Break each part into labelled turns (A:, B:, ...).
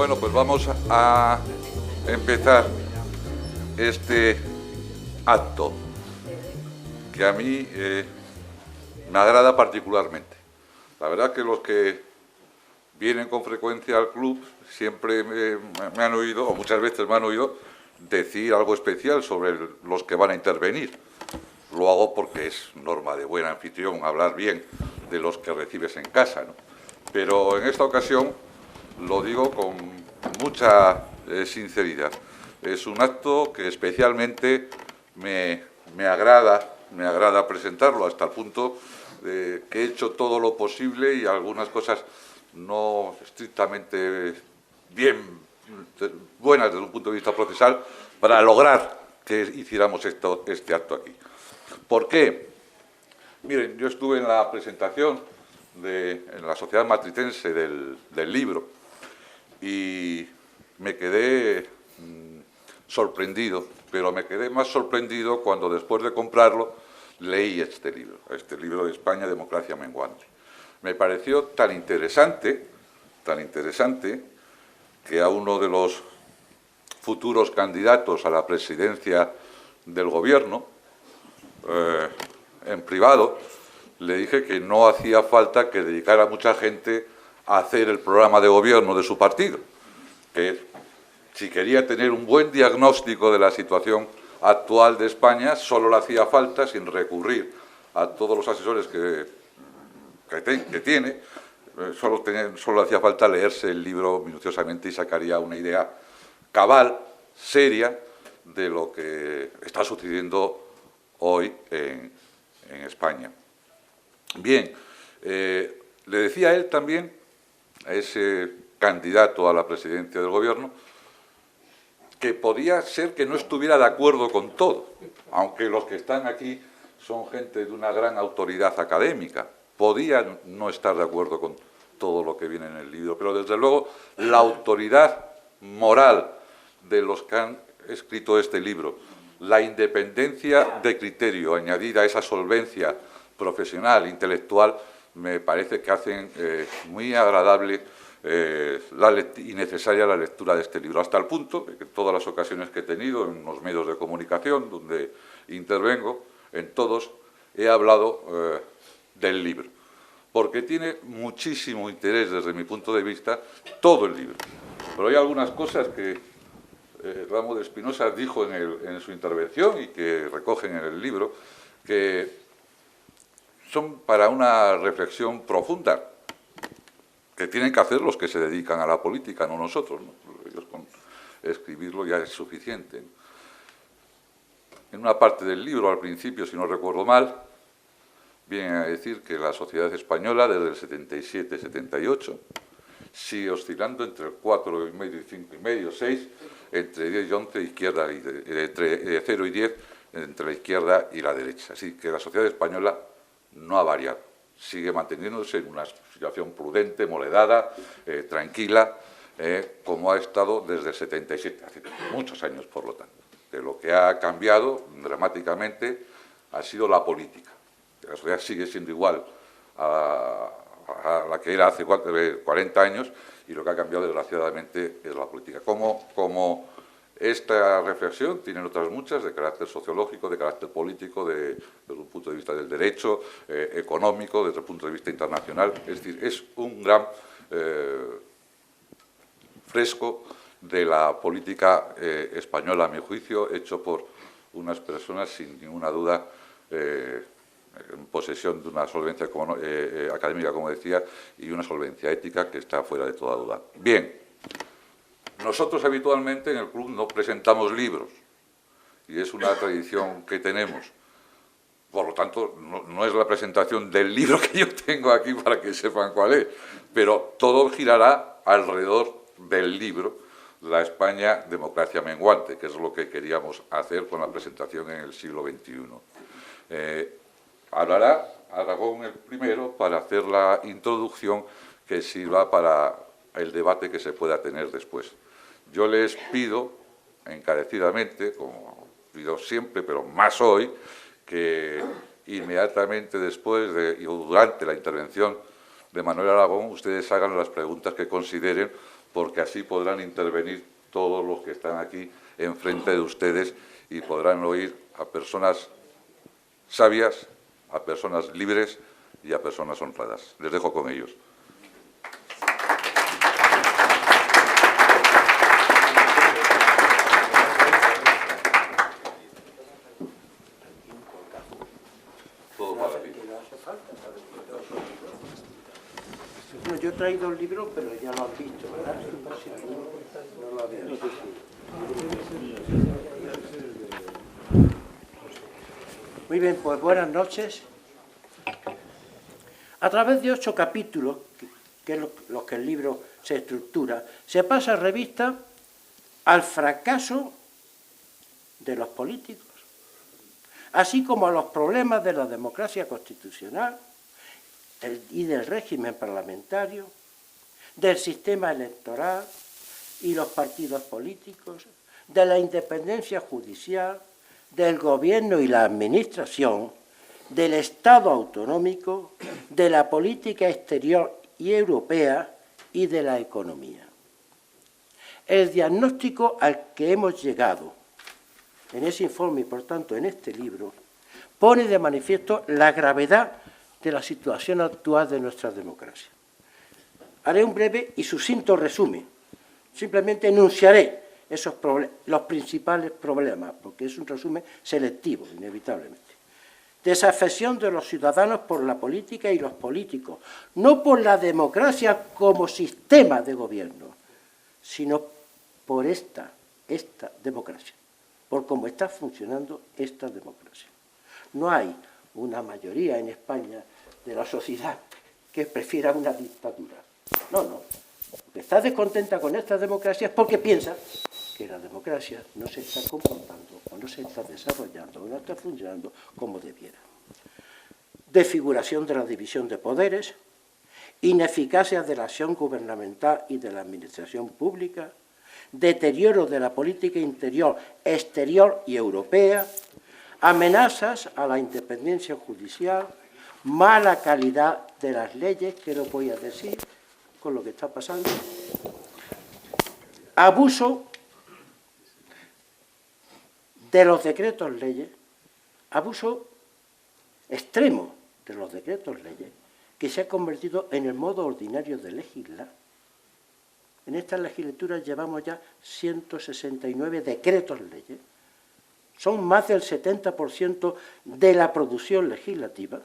A: Bueno, pues vamos a empezar este acto que a mí me agrada particularmente. La verdad que los que vienen con frecuencia al club siempre me han oído, o muchas veces me han oído, decir algo especial sobre los que van a intervenir. Lo hago porque es norma de buen anfitrión hablar bien de los que recibes en casa, ¿no? Pero en esta ocasión lo digo con mucha sinceridad. Es un acto que especialmente me agrada presentarlo, hasta el punto de que he hecho todo lo posible y algunas cosas no estrictamente buenas desde un punto de vista procesal para lograr que hiciéramos este acto aquí. ¿Por qué? Miren, yo estuve en la presentación en la Sociedad Matritense del libro y me quedé sorprendido, pero me quedé más sorprendido cuando después de comprarlo leí este libro de España, Democracia Menguante. Me pareció tan interesante, que a uno de los futuros candidatos a la presidencia del gobierno, en privado, le dije que no hacía falta que dedicara mucha gente a hacer el programa de gobierno de su partido, que si quería tener un buen diagnóstico de la situación actual de España, solo le hacía falta, sin recurrir a todos los asesores que tiene, solo le hacía falta leerse el libro minuciosamente y sacaría una idea cabal, seria, de lo que está sucediendo hoy en España. Bien, le decía a él también, a ese candidato a la presidencia del gobierno, que podía ser que no estuviera de acuerdo con todo, aunque los que están aquí son gente de una gran autoridad académica, podían no estar de acuerdo con todo lo que viene en el libro, pero desde luego la autoridad moral de los que han escrito este libro, la independencia de criterio añadida a esa solvencia profesional, intelectual, me parece que hacen muy agradable y necesaria la lectura de este libro, hasta el punto de que en todas las ocasiones que he tenido en los medios de comunicación donde intervengo, en todos he hablado del libro, porque tiene muchísimo interés desde mi punto de vista todo el libro. Pero hay algunas cosas que Ramos de Espinosa dijo en su intervención y que recogen en el libro, que son para una reflexión profunda, que tienen que hacer los que se dedican a la política, no nosotros, ¿no? Ellos con escribirlo ya es suficiente. En una parte del libro, al principio, si no recuerdo mal, viene a decir que la sociedad española, desde el 77-78, sigue oscilando entre el 4,5 y 5,5, 6, entre 10 y 11, izquierda, entre 0 y 10, entre la izquierda y la derecha. Así que la sociedad española no ha variado, sigue manteniéndose en una situación prudente, moderada, tranquila, como ha estado desde el 77, hace muchos años, por lo tanto. Que lo que ha cambiado dramáticamente ha sido la política. La sociedad sigue siendo igual a la que era hace 40 años, y lo que ha cambiado, desgraciadamente, es la política. Como esta reflexión tienen otras muchas de carácter sociológico, de carácter político, desde un punto de vista del derecho, económico, desde el punto de vista internacional. Es decir, es un gran fresco de la política española, a mi juicio, hecho por unas personas sin ninguna duda en posesión de una solvencia académica, como decía, y una solvencia ética que está fuera de toda duda. Bien, nosotros habitualmente en el club no presentamos libros, y es una tradición que tenemos. Por lo tanto, no es la presentación del libro que yo tengo aquí para que sepan cuál es, pero todo girará alrededor del libro La España, Democracia Menguante, que es lo que queríamos hacer con la presentación en el siglo XXI. Hablará Aragón el primero para hacer la introducción que sirva para el debate que se pueda tener después. Yo les pido encarecidamente, como pido siempre, pero más hoy, que inmediatamente después y durante la intervención de Manuel Aragón ustedes hagan las preguntas que consideren porque así podrán intervenir todos los que están aquí enfrente de ustedes y podrán oír a personas sabias, a personas libres y a personas honradas. Les dejo con ellos.
B: Bueno, yo he traído el libro, pero ya lo han visto, ¿verdad? No lo había visto. Muy bien, pues buenas noches. A través de 8 capítulos, que es los que el libro se estructura, se pasa revista al fracaso de los políticos, así como a los problemas de la democracia constitucional y del régimen parlamentario, del sistema electoral y los partidos políticos, de la independencia judicial, del gobierno y la administración, del Estado autonómico, de la política exterior y europea y de la economía. El diagnóstico al que hemos llegado en ese informe y, por tanto, en este libro, pone de manifiesto la gravedad de la situación actual de nuestra democracia. Haré un breve y sucinto resumen. Simplemente enunciaré los principales problemas, porque es un resumen selectivo, inevitablemente. Desafección de los ciudadanos por la política y los políticos, no por la democracia como sistema de gobierno, sino por esta democracia, por cómo está funcionando esta democracia. No hay una mayoría en España de la sociedad que prefiera una dictadura. No, no. Lo que está descontenta con esta democracia es porque piensa que la democracia no se está comportando o no se está desarrollando o no está funcionando como debiera. Desfiguración de la división de poderes, ineficacia de la acción gubernamental y de la administración pública, deterioro de la política interior, exterior y europea, amenazas a la independencia judicial, mala calidad de las leyes, que lo voy a decir con lo que está pasando, abuso de los decretos leyes, abuso extremo de los decretos leyes, que se ha convertido en el modo ordinario de legislar. En esta legislatura llevamos ya 169 decretos leyes. Son más del 70% de la producción legislativa.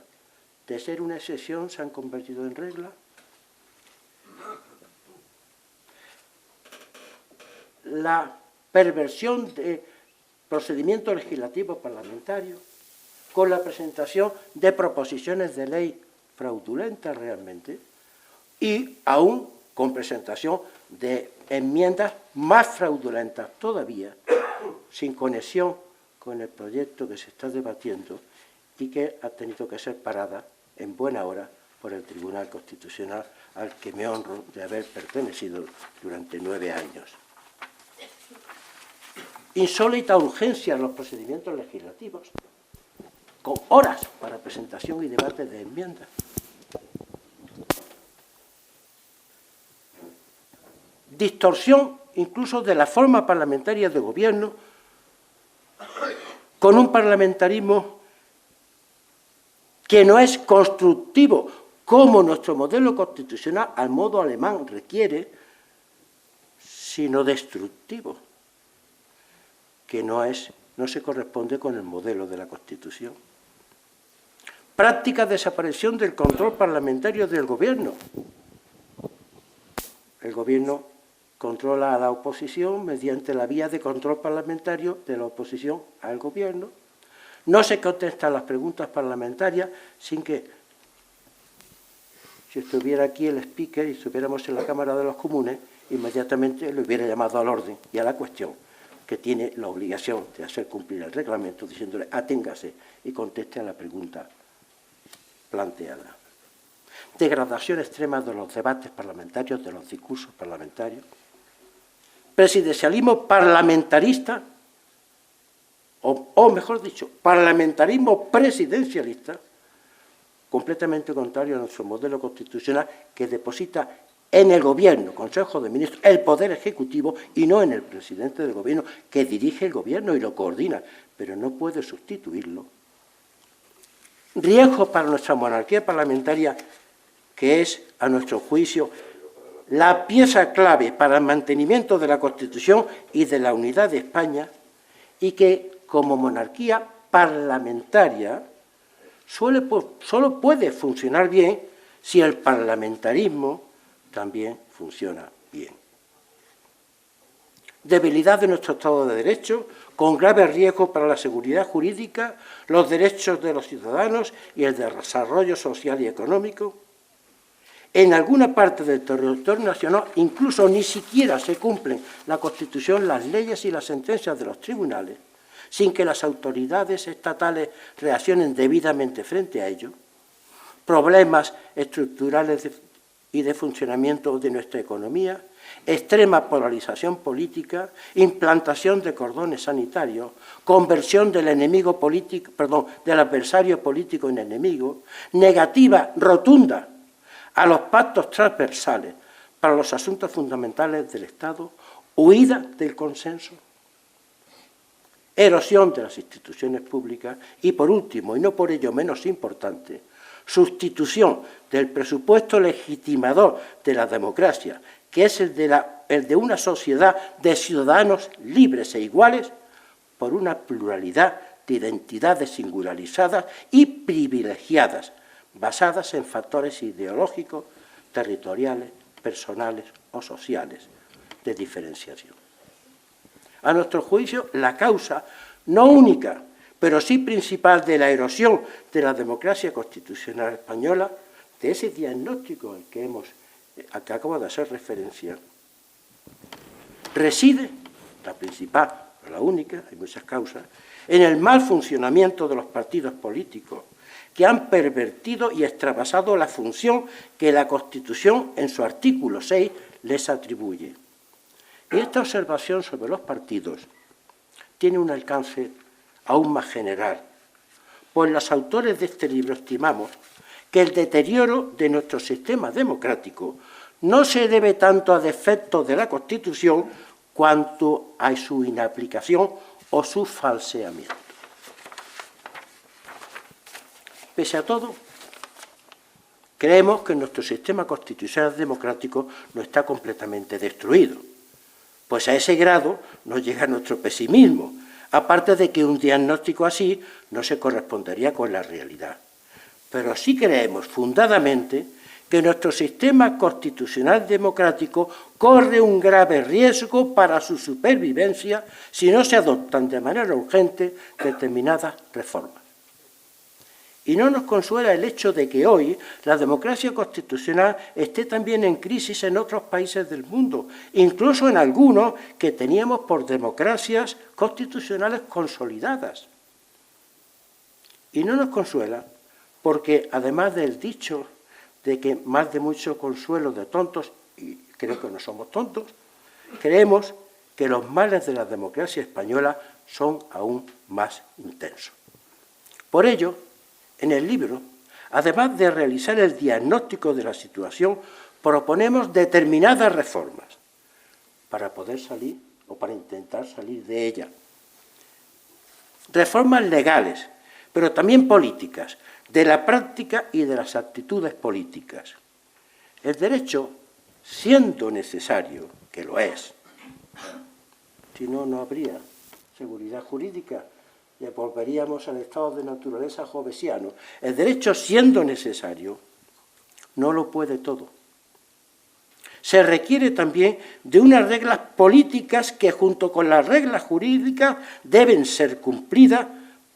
B: De ser una excepción, se han convertido en regla. La perversión de procedimientos legislativos parlamentarios, con la presentación de proposiciones de ley fraudulentas realmente, y aún con presentación de enmiendas más fraudulentas todavía, sin conexión con el proyecto que se está debatiendo y que ha tenido que ser parada en buena hora por el Tribunal Constitucional, al que me honro de haber pertenecido durante 9 años. Insólita urgencia en los procedimientos legislativos, con horas para presentación y debate de enmiendas. Distorsión incluso de la forma parlamentaria de gobierno, con un parlamentarismo que no es constructivo, como nuestro modelo constitucional al modo alemán requiere, sino destructivo, que no se corresponde con el modelo de la Constitución. Práctica desaparición del control parlamentario del gobierno. El gobierno controla a la oposición mediante la vía de control parlamentario de la oposición al gobierno. No se contestan las preguntas parlamentarias sin que, si estuviera aquí el speaker y estuviéramos en la Cámara de los Comunes, inmediatamente le hubiera llamado al orden y a la cuestión, que tiene la obligación de hacer cumplir el reglamento, diciéndole aténgase y conteste a la pregunta planteada. Degradación extrema de los debates parlamentarios, de los discursos parlamentarios. Presidencialismo parlamentarista, o mejor dicho, parlamentarismo presidencialista, completamente contrario a nuestro modelo constitucional, que deposita en el Gobierno, Consejo de Ministros, el Poder Ejecutivo y no en el presidente del Gobierno, que dirige el Gobierno y lo coordina, pero no puede sustituirlo. Riesgo para nuestra monarquía parlamentaria, que es, a nuestro juicio, la pieza clave para el mantenimiento de la Constitución y de la unidad de España, y que, como monarquía parlamentaria, solo puede funcionar bien si el parlamentarismo también funciona bien. Debilidad de nuestro Estado de Derecho, con graves riesgos para la seguridad jurídica, los derechos de los ciudadanos y el desarrollo social y económico. En alguna parte del territorio nacional incluso ni siquiera se cumplen la Constitución, las leyes y las sentencias de los tribunales, sin que las autoridades estatales reaccionen debidamente frente a ello. Problemas estructurales y de funcionamiento de nuestra economía, extrema polarización política, implantación de cordones sanitarios, conversión del enemigo político, del adversario político en enemigo, negativa rotunda a los pactos transversales para los asuntos fundamentales del Estado, huida del consenso, erosión de las instituciones públicas y, por último, y no por ello menos importante, sustitución del presupuesto legitimador de la democracia, que es el de una sociedad de ciudadanos libres e iguales, por una pluralidad de identidades singularizadas y privilegiadas, basadas en factores ideológicos, territoriales, personales o sociales de diferenciación. A nuestro juicio, la causa no única, pero sí principal de la erosión de la democracia constitucional española, de ese diagnóstico al que acabo de hacer referencia, reside, la principal, la única, hay muchas causas, en el mal funcionamiento de los partidos políticos, que han pervertido y extravasado la función que la Constitución, en su artículo 6, les atribuye. Y esta observación sobre los partidos tiene un alcance aún más general, pues los autores de este libro estimamos que el deterioro de nuestro sistema democrático no se debe tanto a defectos de la Constitución cuanto a su inaplicación o su falseamiento. Pese a todo, creemos que nuestro sistema constitucional democrático no está completamente destruido, pues a ese grado nos llega nuestro pesimismo, aparte de que un diagnóstico así no se correspondería con la realidad. Pero sí creemos fundadamente que nuestro sistema constitucional democrático corre un grave riesgo para su supervivencia si no se adoptan de manera urgente determinadas reformas. Y no nos consuela el hecho de que hoy la democracia constitucional esté también en crisis en otros países del mundo, incluso en algunos que teníamos por democracias constitucionales consolidadas. Y no nos consuela porque, además del dicho de que más de mucho consuelo de tontos, y creo que no somos tontos, creemos que los males de la democracia española son aún más intensos. Por ello, en el libro, además de realizar el diagnóstico de la situación, proponemos determinadas reformas para poder salir o para intentar salir de ella. Reformas legales, pero también políticas, de la práctica y de las actitudes políticas. El derecho, siendo necesario, que lo es, si no, no habría seguridad jurídica, y volveríamos al estado de naturaleza hobbesiano. El derecho, siendo necesario, no lo puede todo. Se requiere también de unas reglas políticas que, junto con las reglas jurídicas, deben ser cumplidas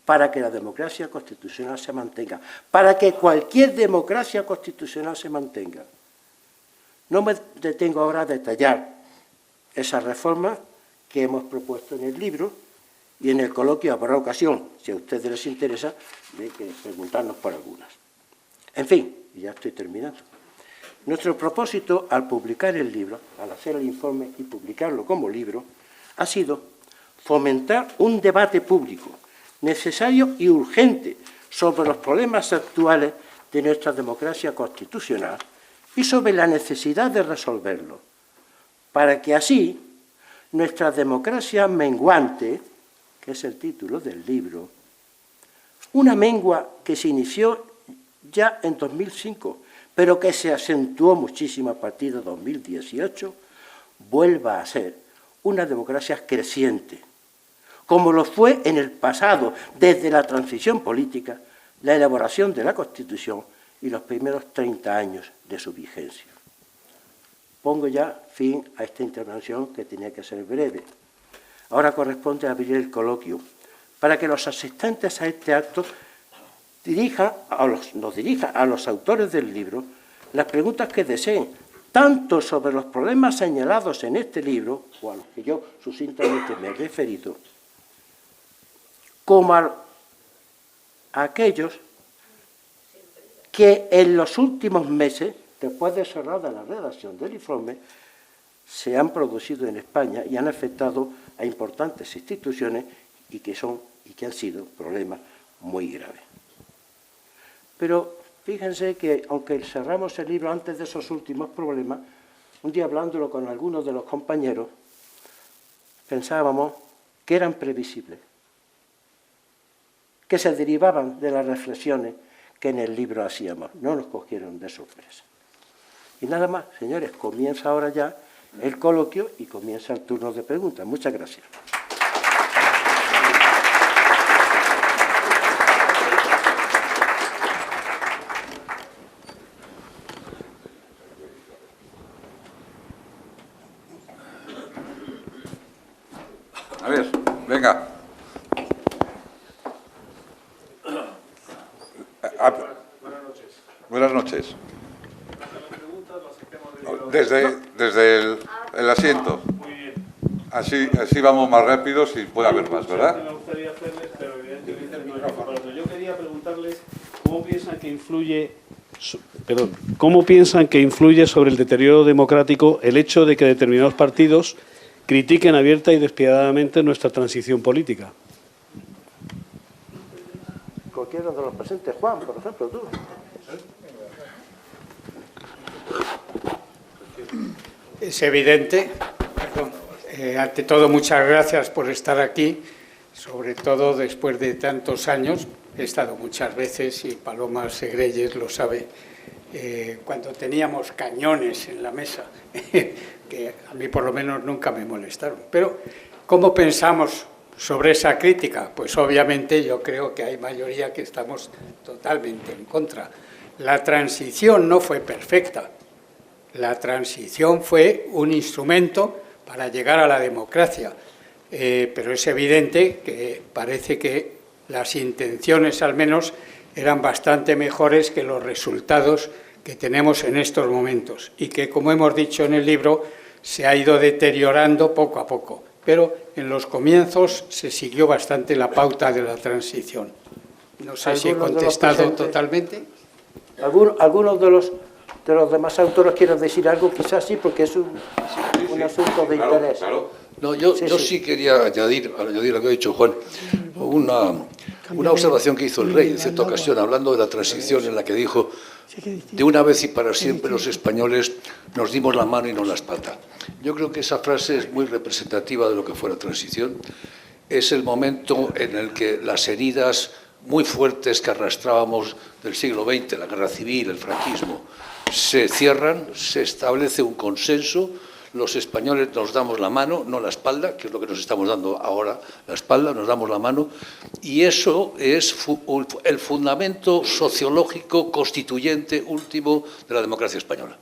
B: para que la democracia constitucional se mantenga, para que cualquier democracia constitucional se mantenga. No me detengo ahora a detallar esas reformas que hemos propuesto en el libro, y en el coloquio habrá ocasión, si a ustedes les interesa, de que preguntarnos por algunas. En fin, y ya estoy terminando. Nuestro propósito al publicar el libro, al hacer el informe y publicarlo como libro, ha sido fomentar un debate público necesario y urgente sobre los problemas actuales de nuestra democracia constitucional y sobre la necesidad de resolverlo, para que así nuestra democracia menguante, que es el título del libro, una mengua que se inició ya en 2005, pero que se acentuó muchísimo a partir de 2018, vuelva a ser una democracia creciente, como lo fue en el pasado, desde la transición política, la elaboración de la Constitución y los primeros 30 años de su vigencia. Pongo ya fin a esta intervención que tenía que ser breve. Ahora corresponde abrir el coloquio para que los asistentes a este acto nos dirijan a los autores del libro las preguntas que deseen, tanto sobre los problemas señalados en este libro, o a los que yo sucintamente me he referido, como a aquellos que en los últimos meses, después de cerrada la redacción del informe, se han producido en España y han afectado a importantes instituciones y que han sido problemas muy graves. Pero fíjense que, aunque cerramos el libro antes de esos últimos problemas, un día hablándolo con algunos de los compañeros, pensábamos que eran previsibles, que se derivaban de las reflexiones que en el libro hacíamos, no nos cogieron de sorpresa. Y nada más, señores, comienza ahora ya el coloquio y comienza el turno de preguntas. Muchas gracias.
A: A ver, venga.
C: Buenas noches.
A: Buenas noches. Desde el asiento.
C: Muy bien.
A: Así vamos más rápido si puede haber más, ¿verdad?
C: Me gustaría hacerles, pero evidentemente no hay tiempo para eso. Yo quería preguntarles cómo piensan que influye sobre el deterioro democrático el hecho de que determinados partidos critiquen abierta y despiadadamente nuestra transición política.
B: Cualquiera de los presentes, Juan, por ejemplo, tú.
D: Es evidente, ante todo muchas gracias por estar aquí, sobre todo después de tantos años. He estado muchas veces y Paloma Segreyes lo sabe, cuando teníamos cañones en la mesa, que a mí por lo menos nunca me molestaron. Pero, ¿cómo pensamos sobre esa crítica? Pues obviamente yo creo que hay mayoría que estamos totalmente en contra. La transición no fue perfecta. La transición fue un instrumento para llegar a la democracia, pero es evidente que parece que las intenciones al menos eran bastante mejores que los resultados que tenemos en estos momentos y que, como hemos dicho en el libro, se ha ido deteriorando poco a poco, pero en los comienzos se siguió bastante la pauta de la transición. No sé si he contestado totalmente.
B: ¿Algunos de los demás autores quieren decir algo? Quizás sí, porque es un asunto de interés.
A: Claro.
E: No, yo sí quería añadir a lo que ha dicho Juan, una observación que hizo el rey en cierta ocasión, hablando de la transición, en la que dijo: de una vez y para siempre los españoles nos dimos la mano y no la espalda. Yo creo que esa frase es muy representativa de lo que fue la transición. Es el momento en el que las heridas muy fuertes que arrastrábamos del siglo XX, la guerra civil, el franquismo, se cierran, se establece un consenso, los españoles nos damos la mano, no la espalda, que es lo que nos estamos dando ahora, la espalda, nos damos la mano, y eso es el fundamento sociológico constituyente último de la democracia española.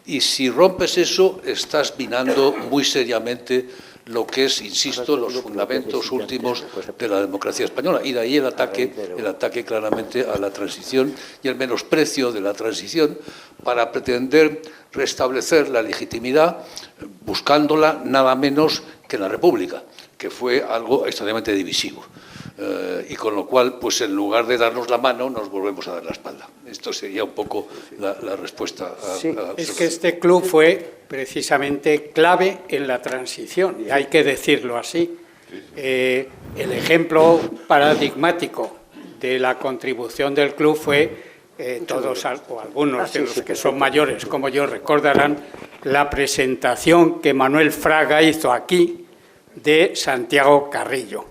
E: Y si rompes eso, estás minando muy seriamente lo que es, insisto, los fundamentos últimos de la democracia española. Y de ahí el ataque claramente a la transición y el menosprecio de la transición para pretender restablecer la legitimidad buscándola nada menos que en la República, que fue algo extremadamente divisivo. Y con lo cual, pues en lugar de darnos la mano, nos volvemos a dar la espalda. Esto sería un poco la respuesta a
D: es que este club fue precisamente clave en la transición, y hay que decirlo así. El ejemplo paradigmático de la contribución del club fue todos o algunos de los que son mayores como yo recordarán la presentación que Manuel Fraga hizo aquí de Santiago Carrillo.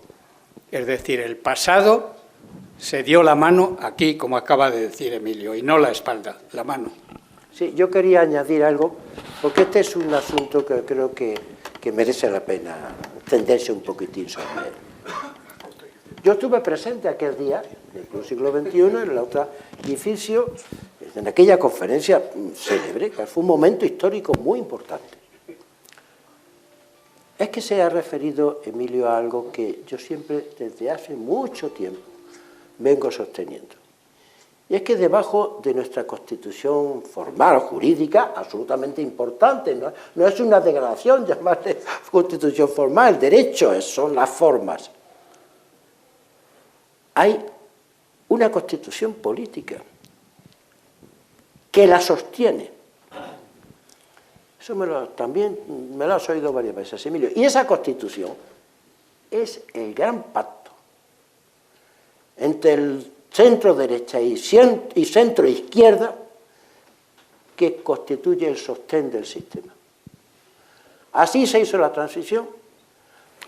D: Es decir, el pasado se dio la mano aquí, como acaba de decir Emilio, y no la espalda, la mano.
B: Sí, yo quería añadir algo, porque este es un asunto que creo que merece la pena extenderse un poquitín sobre él. Yo estuve presente aquel día, en el Club Siglo XXI, en el otro edificio, en aquella conferencia célebre, que fue un momento histórico muy importante. Es que se ha referido, Emilio, a algo que yo siempre, desde hace mucho tiempo, vengo sosteniendo. Y es que debajo de nuestra Constitución formal o jurídica, absolutamente importante, no es una degradación llamarle Constitución formal, el derecho son las formas. Hay una Constitución política que la sostiene. Eso también me lo has oído varias veces, Emilio. Y esa Constitución es el gran pacto entre el centro-derecha y centro-izquierda que constituye el sostén del sistema. Así se hizo la transición,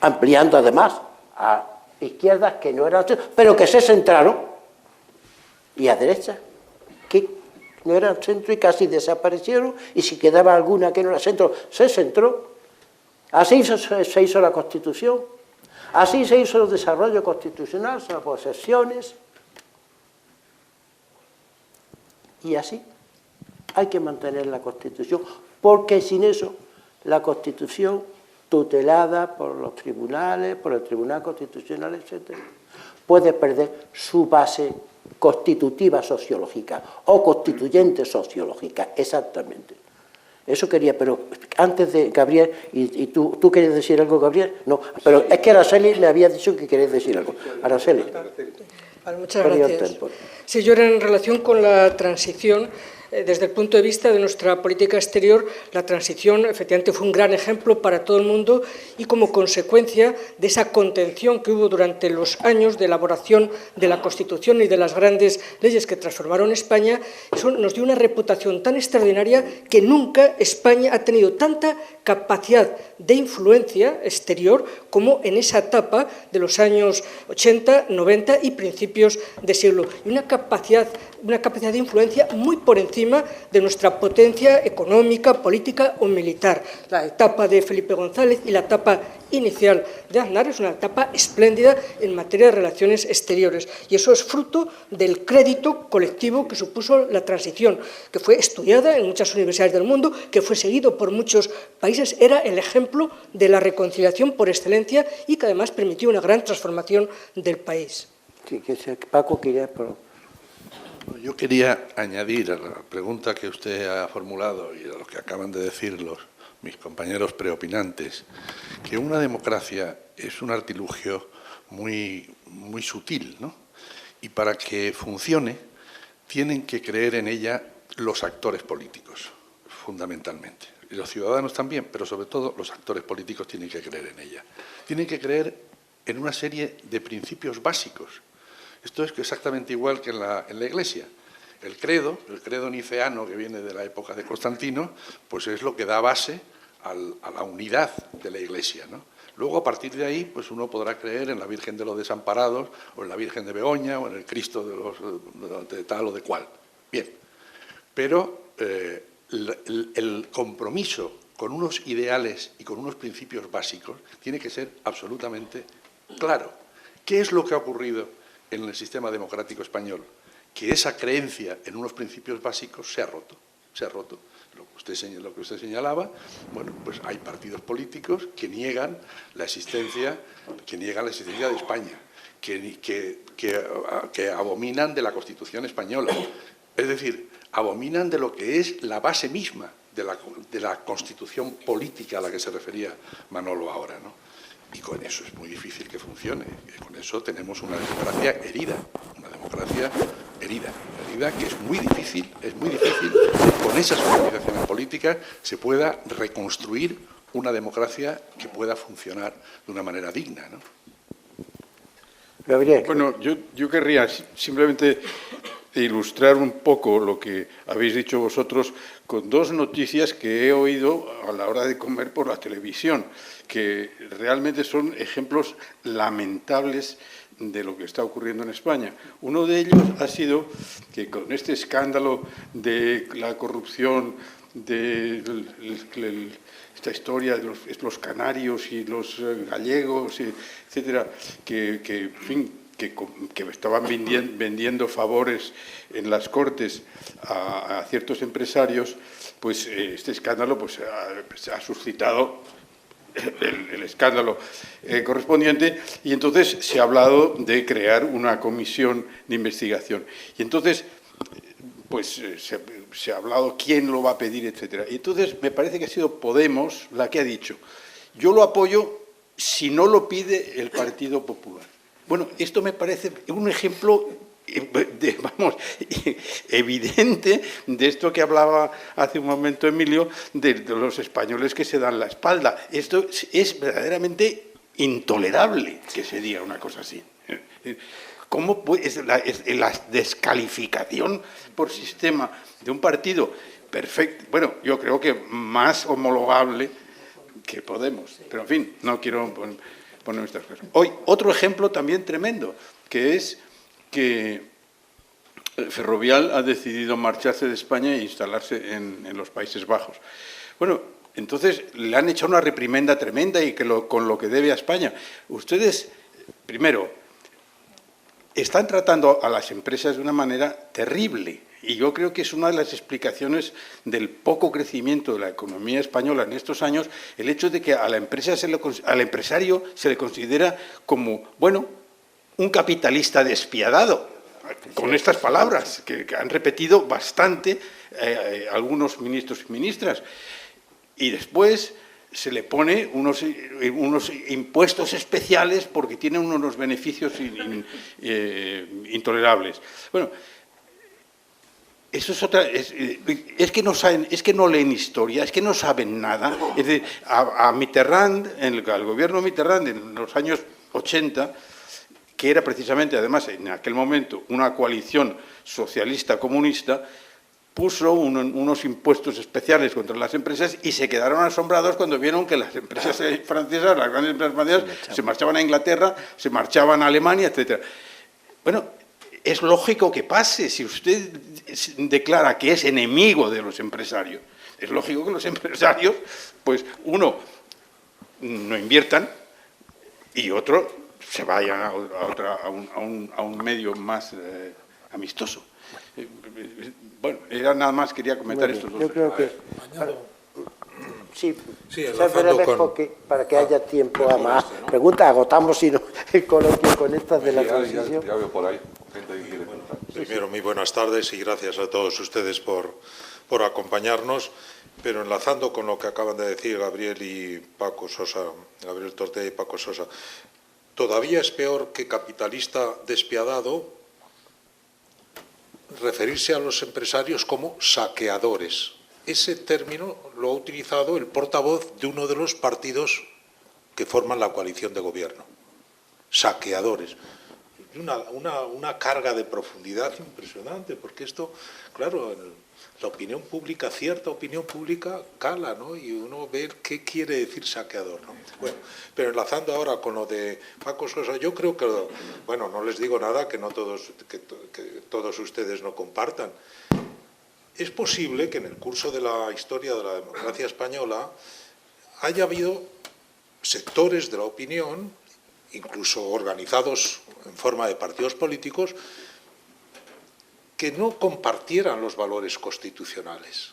B: ampliando además a izquierdas que no eran, pero que se centraron, y a derechas que no eran centro y casi desaparecieron, y si quedaba alguna que no era centro, se centró. Así se hizo la Constitución, así se hizo el desarrollo constitucional, salvo excepciones, y así hay que mantener la Constitución, porque sin eso la Constitución, tutelada por los tribunales, por el Tribunal Constitucional, etc., puede perder su base constitutiva sociológica o constituyente sociológica, exactamente. Eso quería, pero antes de Gabriel, y tú querías decir algo, Gabriel, no, pero es que Araceli me había dicho que querías decir algo. Araceli.
F: Vale, muchas gracias. Sí, yo era en relación con la transición. Desde el punto de vista de nuestra política exterior, la transición efectivamente fue un gran ejemplo para todo el mundo y como consecuencia de esa contención que hubo durante los años de elaboración de la Constitución y de las grandes leyes que transformaron España, eso nos dio una reputación tan extraordinaria que nunca España ha tenido tanta capacidad de influencia exterior como en esa etapa de los años 80, 90 y principios de siglo. Y una capacidad de influencia muy por encima de nuestra potencia económica, política o militar. La etapa de Felipe González y la etapa inicial de Aznar es una etapa espléndida en materia de relaciones exteriores y eso es fruto del crédito colectivo que supuso la transición, que fue estudiada en muchas universidades del mundo, que fue seguido por muchos países, era el ejemplo de la reconciliación por excelencia y que además permitió una gran transformación del país.
B: Sí, que Paco quería...
E: Yo quería añadir a la pregunta que usted ha formulado y a lo que acaban de decir mis compañeros preopinantes, que una democracia es un artilugio muy sutil, ¿no? Y para que funcione tienen que creer en ella los actores políticos, fundamentalmente. Y los ciudadanos también, pero sobre todo los actores políticos tienen que creer en ella. Tienen que creer en una serie de principios básicos. Esto es exactamente igual que en la Iglesia. El credo niceano, que viene de la época de Constantino, pues es lo que da base a la unidad de la Iglesia, ¿no? Luego, a partir de ahí, pues uno podrá creer en la Virgen de los Desamparados, o en la Virgen de Begoña, o en el Cristo de tal o de cual. Bien, pero el compromiso con unos ideales y con unos principios básicos tiene que ser absolutamente claro. ¿Qué es lo que ha ocurrido en el sistema democrático español? Que esa creencia en unos principios básicos se ha roto. Lo que usted señalaba, bueno, pues hay partidos políticos que niegan la existencia de España, que abominan de la Constitución española. Es decir, abominan de lo que es la base misma de la Constitución política a la que se refería Manolo ahora, ¿no? Y con eso es muy difícil que funcione. Con eso tenemos una democracia herida, que es muy difícil que con esas organizaciones políticas se pueda reconstruir una democracia que pueda funcionar de una manera digna, ¿no?
B: Gabriel.
G: Bueno, yo querría simplemente ilustrar un poco lo que habéis dicho vosotros con dos noticias que he oído a la hora de comer por la televisión, que realmente son ejemplos lamentables de lo que está ocurriendo en España. Uno de ellos ha sido que con este escándalo de la corrupción, de esta historia de los canarios y los gallegos, etcétera, que en fin, que estaban vendiendo favores en las Cortes a ciertos empresarios, pues este escándalo pues, ha suscitado el escándalo correspondiente, y entonces se ha hablado de crear una comisión de investigación. Y entonces, pues se ha hablado quién lo va a pedir, etcétera. Y entonces me parece que ha sido Podemos la que ha dicho: yo lo apoyo si no lo pide el Partido Popular. Bueno, esto me parece un ejemplo evidente de esto que hablaba hace un momento Emilio, de los españoles que se dan la espalda. Esto es verdaderamente intolerable que se diga una cosa así. ¿Cómo es la descalificación por sistema de un partido perfecto? Bueno, yo creo que más homologable que Podemos, pero en fin, no quiero poner estas cosas. Hoy, otro ejemplo también tremendo, que es que Ferrovial ha decidido marcharse de España e instalarse en los Países Bajos. Bueno, entonces le han hecho una reprimenda tremenda y con lo que debe a España. Ustedes, primero, están tratando a las empresas de una manera terrible, y yo creo que es una de las explicaciones del poco crecimiento de la economía española en estos años, el hecho de que al empresario se le considera como, bueno, un capitalista despiadado, con estas palabras que han repetido bastante algunos ministros y ministras. Y después se le pone unos impuestos especiales porque tienen unos beneficios intolerables. Bueno, eso es otra. Es que no saben, es que no leen historia, es que no saben nada. Es decir, a Mitterrand, al gobierno de Mitterrand en los años 80, que era precisamente, además, en aquel momento, una coalición socialista-comunista, puso unos impuestos especiales contra las empresas y se quedaron asombrados cuando vieron que las empresas francesas, las grandes empresas francesas, se marchaban a Inglaterra, se marchaban a Alemania, etc. Bueno, es lógico que pase. Si usted declara que es enemigo de los empresarios, es lógico que los empresarios, pues uno, no inviertan y otro se vayan a un medio más amistoso. Bueno, nada más quería comentar esto.
B: Yo creo que... Sí, para que haya tiempo a más preguntas, agotamos el coloquio con estas de la transición.
A: Ya veo por ahí gente que quiere preguntar.
H: Primero, muy buenas tardes y gracias a todos ustedes por acompañarnos, pero enlazando con lo que acaban de decir Gabriel Tortella y Paco Sosa, todavía es peor que capitalista despiadado referirse a los empresarios como saqueadores. Ese término lo ha utilizado el portavoz de uno de los partidos que forman la coalición de gobierno. Saqueadores. Una carga de profundidad impresionante, porque esto, claro, la opinión pública, cierta opinión pública cala, ¿no? Y uno ve qué quiere decir saqueador, ¿no? Bueno, pero enlazando ahora con lo de Paco Sosa, yo creo que, bueno, no les digo nada que todos ustedes no compartan. Es posible que en el curso de la historia de la democracia española haya habido sectores de la opinión, incluso organizados en forma de partidos políticos, que no compartieran los valores constitucionales.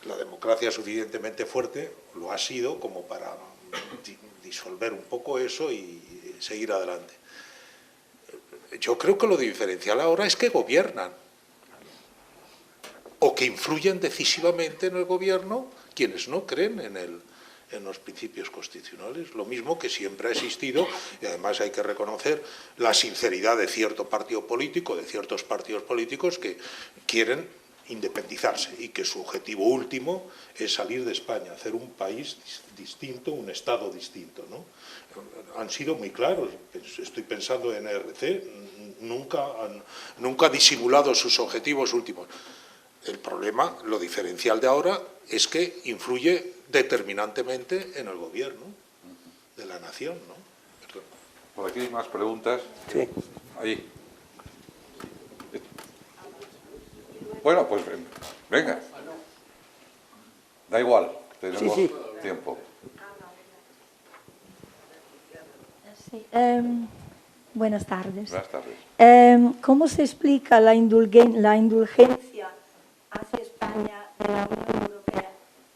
H: La democracia suficientemente fuerte lo ha sido como para disolver un poco eso y seguir adelante. Yo creo que lo diferencial ahora es que gobiernan, o que influyen decisivamente en el gobierno quienes no creen en los principios constitucionales, lo mismo que siempre ha existido, y además hay que reconocer la sinceridad de cierto partido político, de ciertos partidos políticos que quieren independizarse y que su objetivo último es salir de España, hacer un país distinto, un Estado distinto, ¿no? Han sido muy claros. Estoy pensando en ERC, nunca ha disimulado sus objetivos últimos. El problema, lo diferencial de ahora, es que influye determinantemente en el gobierno de la nación, ¿no? Perdón.
A: Por aquí hay más preguntas.
B: Sí.
A: Ahí. Bueno, pues venga. Da igual, tenemos tiempo.
I: Sí, buenas tardes.
A: Buenas tardes.
I: ¿Cómo se explica la indulgencia hacia España de la Unión Europea?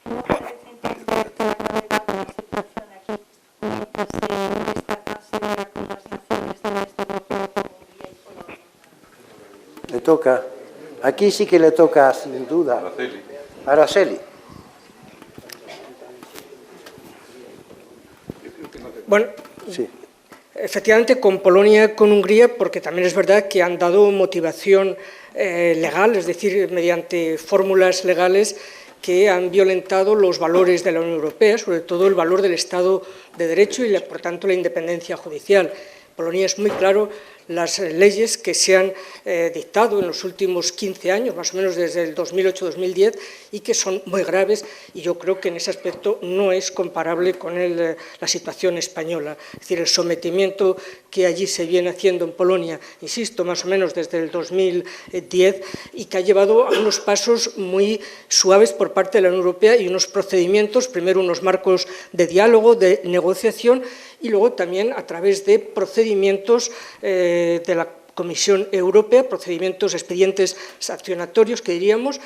I: ¿No parece entender que la gravedad de la situación aquí mientras se destacase de las naciones del este europeo como Hungría y Polonia?
B: Le toca. Aquí sí que le toca, sin duda.
A: Araceli.
B: Araceli.
F: Bueno,
B: Sí.
F: efectivamente con Polonia, con Hungría, porque también es verdad que han dado motivación legal, es decir, mediante fórmulas legales que han violentado los valores de la Unión Europea, sobre todo el valor del Estado de Derecho y, por tanto, la independencia judicial. Polonia es muy claro las leyes que se han dictado en los últimos 15 años, más o menos desde el 2008-2010, y que son muy graves, y yo creo que en ese aspecto no es comparable con la situación española. Es decir, el sometimiento que allí se viene haciendo en Polonia, insisto, más o menos desde el 2010, y que ha llevado a unos pasos muy suaves por parte de la Unión Europea y unos procedimientos, primero unos marcos de diálogo, de negociación, y luego también a través de procedimientos de la Comisión Europea, procedimientos, expedientes sancionatorios, que diríamos,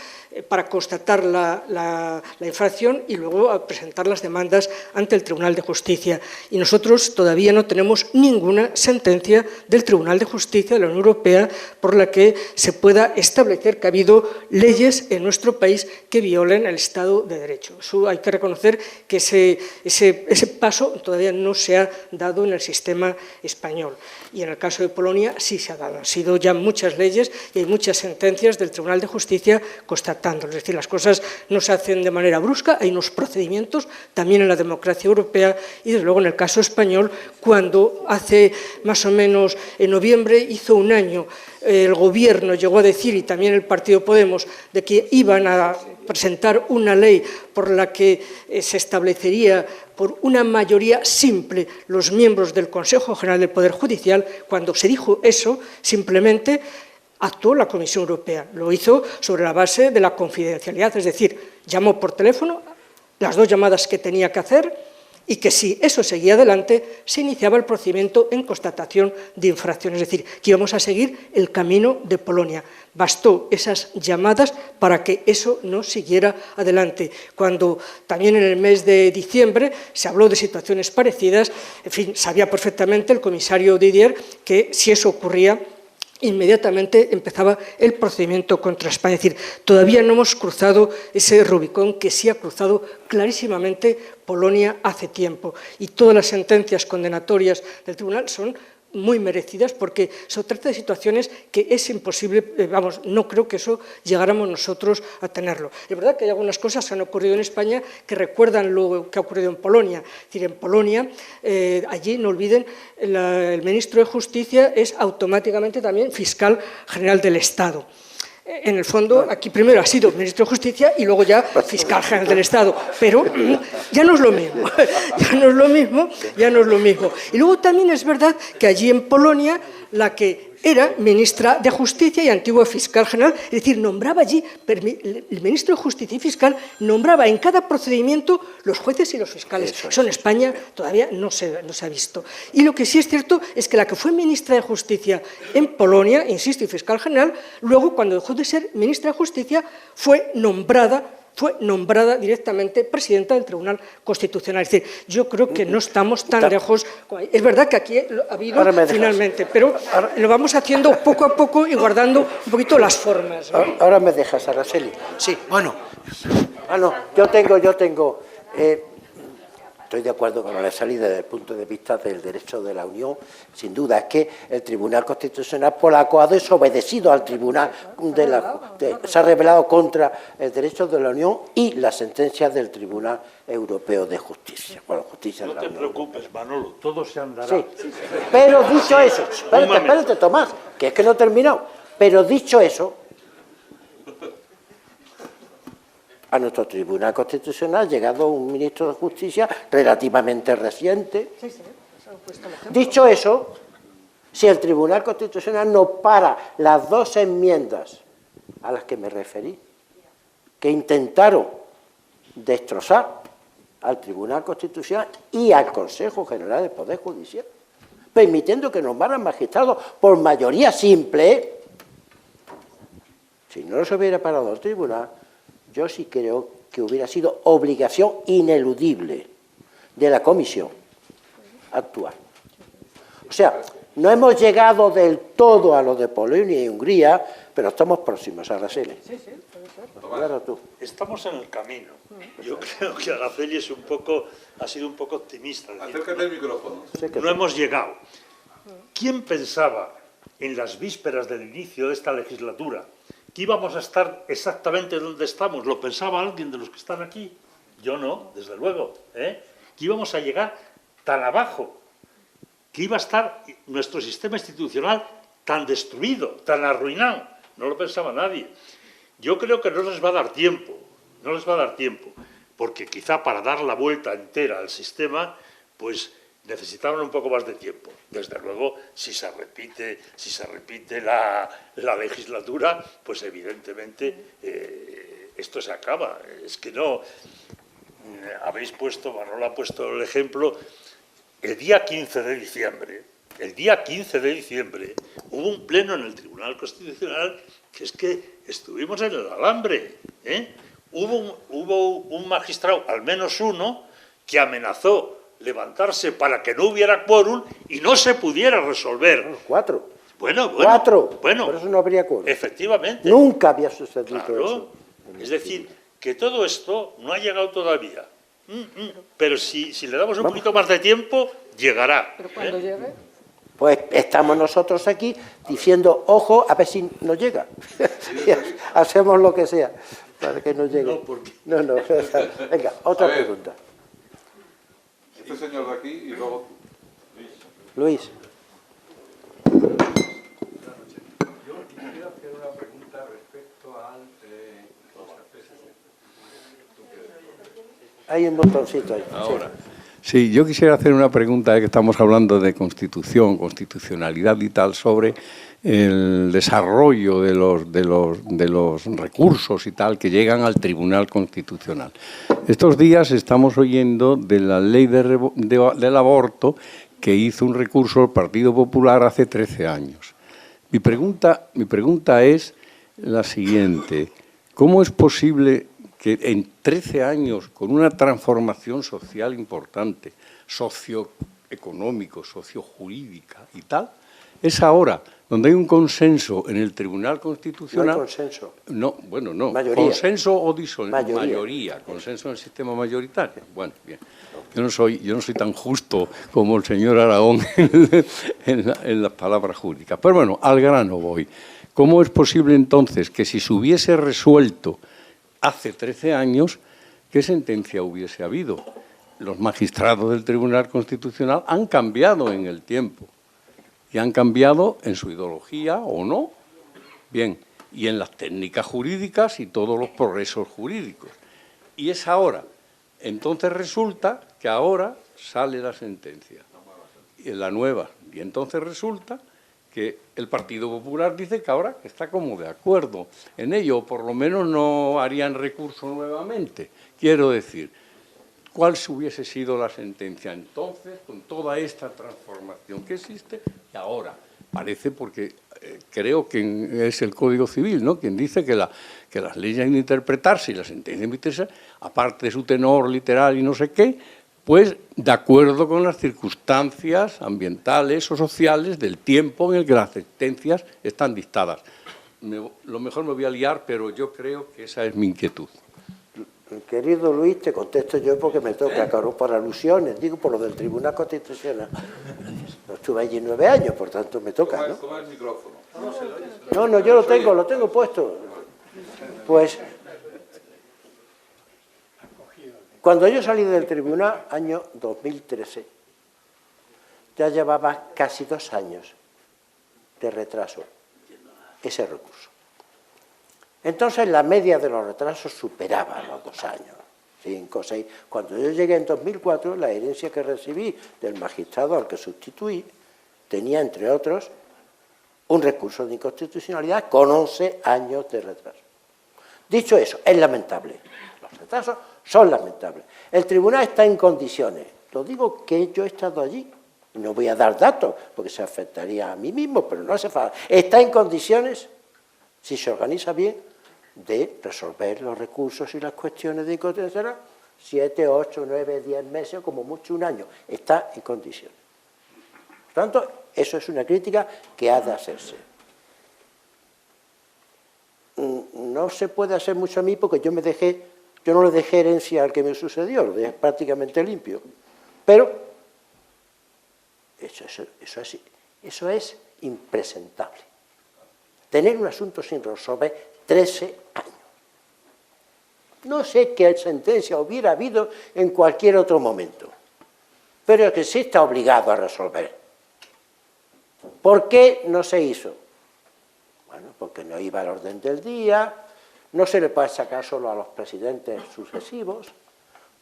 F: para constatar la infracción y luego a presentar las demandas ante el Tribunal de Justicia. Y nosotros todavía no tenemos ninguna sentencia del Tribunal de Justicia de la Unión Europea por la que se pueda establecer que ha habido leyes en nuestro país que violen el Estado de Derecho. Eso hay que reconocer que ese paso todavía no se ha dado en el sistema español. Y en el caso de Polonia sí se ha dado. Han sido ya muchas leyes y hay muchas sentencias del Tribunal de Justicia constatándolo. Es decir, las cosas no se hacen de manera brusca, hay unos procedimientos también en la democracia europea y, desde luego, en el caso español, cuando hace más o menos en noviembre hizo un año el Gobierno llegó a decir, y también el Partido Podemos, de que iban a presentar una ley por la que se establecería por una mayoría simple los miembros del Consejo General del Poder Judicial. Cuando se dijo eso, simplemente actuó la Comisión Europea. Lo hizo sobre la base de la confidencialidad, es decir, llamó por teléfono las 2 llamadas que tenía que hacer, y que si eso seguía adelante, se iniciaba el procedimiento en constatación de infracción, es decir, que íbamos a seguir el camino de Polonia. Bastó esas llamadas para que eso no siguiera adelante. Cuando también en el mes de diciembre se habló de situaciones parecidas, en fin, sabía perfectamente el comisario Didier que si eso ocurría, inmediatamente empezaba el procedimiento contra España. Es decir, todavía no hemos cruzado ese Rubicón que sí ha cruzado clarísimamente Polonia hace tiempo. Y todas las sentencias condenatorias del tribunal son muy merecidas porque se trata de situaciones que es imposible, no creo que eso llegáramos nosotros a tenerlo. Es verdad que hay algunas cosas que han ocurrido en España que recuerdan lo que ha ocurrido en Polonia. Es decir, en Polonia, allí, no olviden, el ministro de Justicia es automáticamente también fiscal general del Estado. En el fondo, aquí primero ha sido ministro de Justicia y luego ya fiscal general del Estado, pero ya no es lo mismo, ya no es lo mismo. Y luego también es verdad que allí en Polonia, la que era ministra de Justicia y antigua fiscal general, es decir, nombraba allí, el ministro de Justicia y fiscal nombraba en cada procedimiento los jueces y los fiscales. Eso en España todavía no se ha visto. Y lo que sí es cierto es que la que fue ministra de Justicia en Polonia, insisto, y fiscal general, luego, cuando dejó de ser ministra de Justicia, fue nombrada directamente presidenta del Tribunal Constitucional. Es decir, yo creo que no estamos tan lejos. Es verdad que aquí ha habido finalmente, pero lo vamos haciendo poco a poco y guardando un poquito las formas, ¿no?
B: Ahora me dejas, Araceli.
F: Sí.
B: Bueno, yo tengo. estoy de acuerdo con Alessandri desde el punto de vista del derecho de la Unión. Sin duda, es que el Tribunal Constitucional polaco ha desobedecido al Tribunal se ha rebelado contra el derecho de la Unión y las sentencias del Tribunal Europeo de Justicia. Bueno, justicia
J: no
B: de la
J: te
B: Unión.
J: preocupes, Manolo, todo se andará.
B: Sí. Pero dicho eso, espérate, Tomás, que es que no he terminado. Pero dicho eso, a nuestro Tribunal Constitucional ha llegado un ministro de Justicia relativamente reciente. Dicho eso, si el Tribunal Constitucional no para las dos enmiendas a las que me referí, que intentaron destrozar al Tribunal Constitucional y al Consejo General del Poder Judicial, permitiendo que nombraran magistrados por mayoría simple, si no se hubiera parado el Tribunal, yo sí creo que hubiera sido obligación ineludible de la Comisión actuar. O sea, no hemos llegado del todo a lo de Polonia y Hungría, pero estamos próximos a Araceli.
F: Sí, sí, puede ser.
B: Claro, tú.
J: Estamos en el camino. Yo creo que Araceli ha sido un poco optimista.
A: Acércate al micrófono.
J: No hemos llegado. ¿Quién pensaba en las vísperas del inicio de esta legislatura que íbamos a estar exactamente donde estamos? ¿Lo pensaba alguien de los que están aquí? Yo no, desde luego. Que íbamos a llegar tan abajo, que iba a estar nuestro sistema institucional tan destruido, tan arruinado. No lo pensaba nadie. Yo creo que no les va a dar tiempo, porque quizá para dar la vuelta entera al sistema, pues necesitaban un poco más de tiempo. Desde luego, si se repite la legislatura, pues evidentemente esto se acaba. Es que no... Manolo ha puesto el ejemplo, el día 15 de diciembre, hubo un pleno en el Tribunal Constitucional que es que estuvimos en el alambre. Hubo un magistrado, al menos uno, que amenazó levantarse para que no hubiera quórum y no se pudiera resolver.
B: Bueno, 4.
J: Bueno.
B: 4. Por eso no habría quórum.
J: Efectivamente.
B: Nunca había sucedido
J: eso. Es decir, que todo esto no ha llegado todavía. Pero si le damos un poquito más de tiempo, llegará.
F: Pero cuando llegue...
B: Pues estamos nosotros aquí diciendo, ojo, a ver si nos llega. Hacemos lo que sea para que nos llegue. No. Venga, otra pregunta.
A: Este señor de aquí y luego tú.
B: Luis.
K: Yo quisiera hacer una pregunta respecto al...
B: Hay un botoncito ahí.
K: Ahora. Sí, yo quisiera hacer una pregunta, que estamos hablando de constitución, constitucionalidad y tal, sobre el desarrollo de los recursos y tal que llegan al Tribunal Constitucional. Estos días estamos oyendo de la ley del aborto que hizo un recurso el Partido Popular hace 13 años. Mi pregunta es la siguiente. ¿Cómo es posible que en 13 años, con una transformación social importante, socioeconómico, sociojurídica y tal, es ahora donde hay un consenso en el Tribunal Constitucional...
B: No hay consenso.
K: No, bueno, no.
B: Mayoría.
K: Consenso o disonancia. Mayoría. Consenso en el sistema mayoritario. Bueno, bien. Yo no soy tan justo como el señor Aragón en las palabras jurídicas. Pero bueno, al grano voy. ¿Cómo es posible entonces que si se hubiese resuelto hace 13 años, qué sentencia hubiese habido? Los magistrados del Tribunal Constitucional han cambiado en el tiempo y han cambiado en su ideología o no. Bien, y en las técnicas jurídicas y todos los progresos jurídicos. Y es ahora. Entonces resulta que ahora sale la sentencia, la nueva. Y entonces resulta que el Partido Popular dice que ahora está como de acuerdo en ello, o por lo menos no harían recurso nuevamente. Quiero decir, ¿cuál hubiese sido la sentencia entonces, con toda esta transformación que existe? Y ahora parece, porque creo que es el Código Civil, ¿no?, quien dice que las leyes han de interpretarse y la sentencia interpretarse, aparte de su tenor literal y no sé qué, pues de acuerdo con las circunstancias ambientales o sociales del tiempo en el que las sentencias están dictadas. Lo mejor me voy a liar, pero yo creo que esa es mi inquietud.
B: Querido Luis, te contesto yo porque me toca, claro, por alusiones, digo por lo del Tribunal Constitucional. No estuve allí 9 años, por tanto me toca, ¿no?
A: Toma el micrófono.
B: No, yo lo tengo puesto. Pues, cuando yo salí del tribunal, año 2013, ya llevaba casi 2 años de retraso ese recurso. Entonces la media de los retrasos superaba los 2 años, 5, 6. Cuando yo llegué en 2004, la herencia que recibí del magistrado al que sustituí tenía, entre otros, un recurso de inconstitucionalidad con 11 años de retraso. Dicho eso, es lamentable. Los retrasos son lamentables. El tribunal está en condiciones. Lo digo que yo he estado allí. No voy a dar datos porque se afectaría a mí mismo, pero no hace falta. Está en condiciones, si se organiza bien, de resolver los recursos y las cuestiones de inconstitucionalidad 7, 8, 9, 10 meses o como mucho 1 año. Está en condiciones. Por tanto, eso es una crítica que ha de hacerse. No se puede hacer mucho a mí porque yo no le dejé herencia al que me sucedió, lo dejé prácticamente limpio. Pero eso es impresentable. Tener un asunto sin resolver 13 años. No sé qué sentencia hubiera habido en cualquier otro momento, pero que sí está obligado a resolver. ¿Por qué no se hizo? Bueno, porque no iba al orden del día, no se le puede sacar solo a los presidentes sucesivos,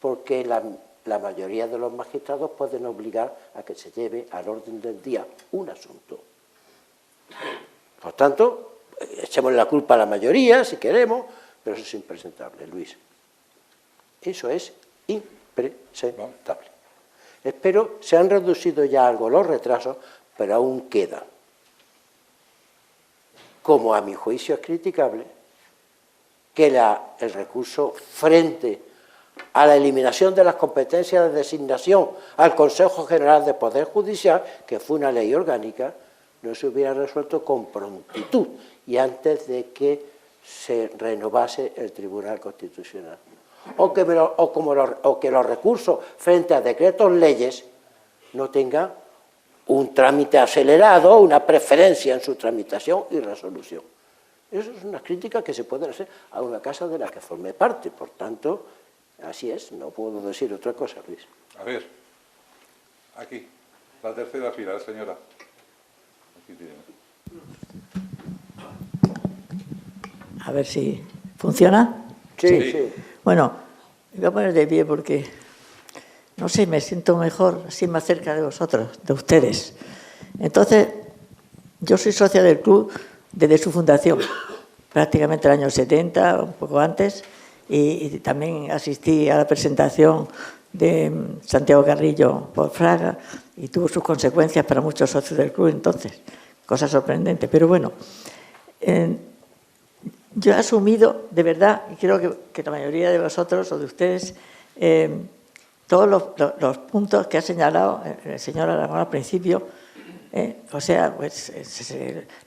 B: porque la mayoría de los magistrados pueden obligar a que se lleve al orden del día un asunto. Por tanto, echemos la culpa a la mayoría, si queremos, pero eso es impresentable, Luis. Eso es impresentable. Espero, se han reducido ya algo los retrasos, pero aún queda. Como a mi juicio es criticable, que el recurso frente a la eliminación de las competencias de designación al Consejo General de Poder Judicial, que fue una ley orgánica, no se hubiera resuelto con prontitud y antes de que se renovase el Tribunal Constitucional. O que los recursos frente a decretos leyes no tengan un trámite acelerado, una preferencia en su tramitación y resolución. Eso es una crítica que se puede hacer a una casa de la que formé parte. Por tanto, así es, no puedo decir otra cosa, Luis.
A: A ver, aquí, la tercera fila, señora. Aquí tiene.
L: A ver si funciona.
B: Sí.
L: Bueno, me voy a poner de pie porque, no sé, me siento mejor así más cerca de vosotros, de ustedes. Entonces, yo soy socia del club desde su fundación, prácticamente el año 70, un poco antes, y también asistí a la presentación de Santiago Carrillo por Fraga y tuvo sus consecuencias para muchos socios del club entonces, cosa sorprendente. Pero bueno, yo he asumido, de verdad, y creo que la mayoría de vosotros o de ustedes, todos los puntos que ha señalado el señor Aragón al principio, o sea, pues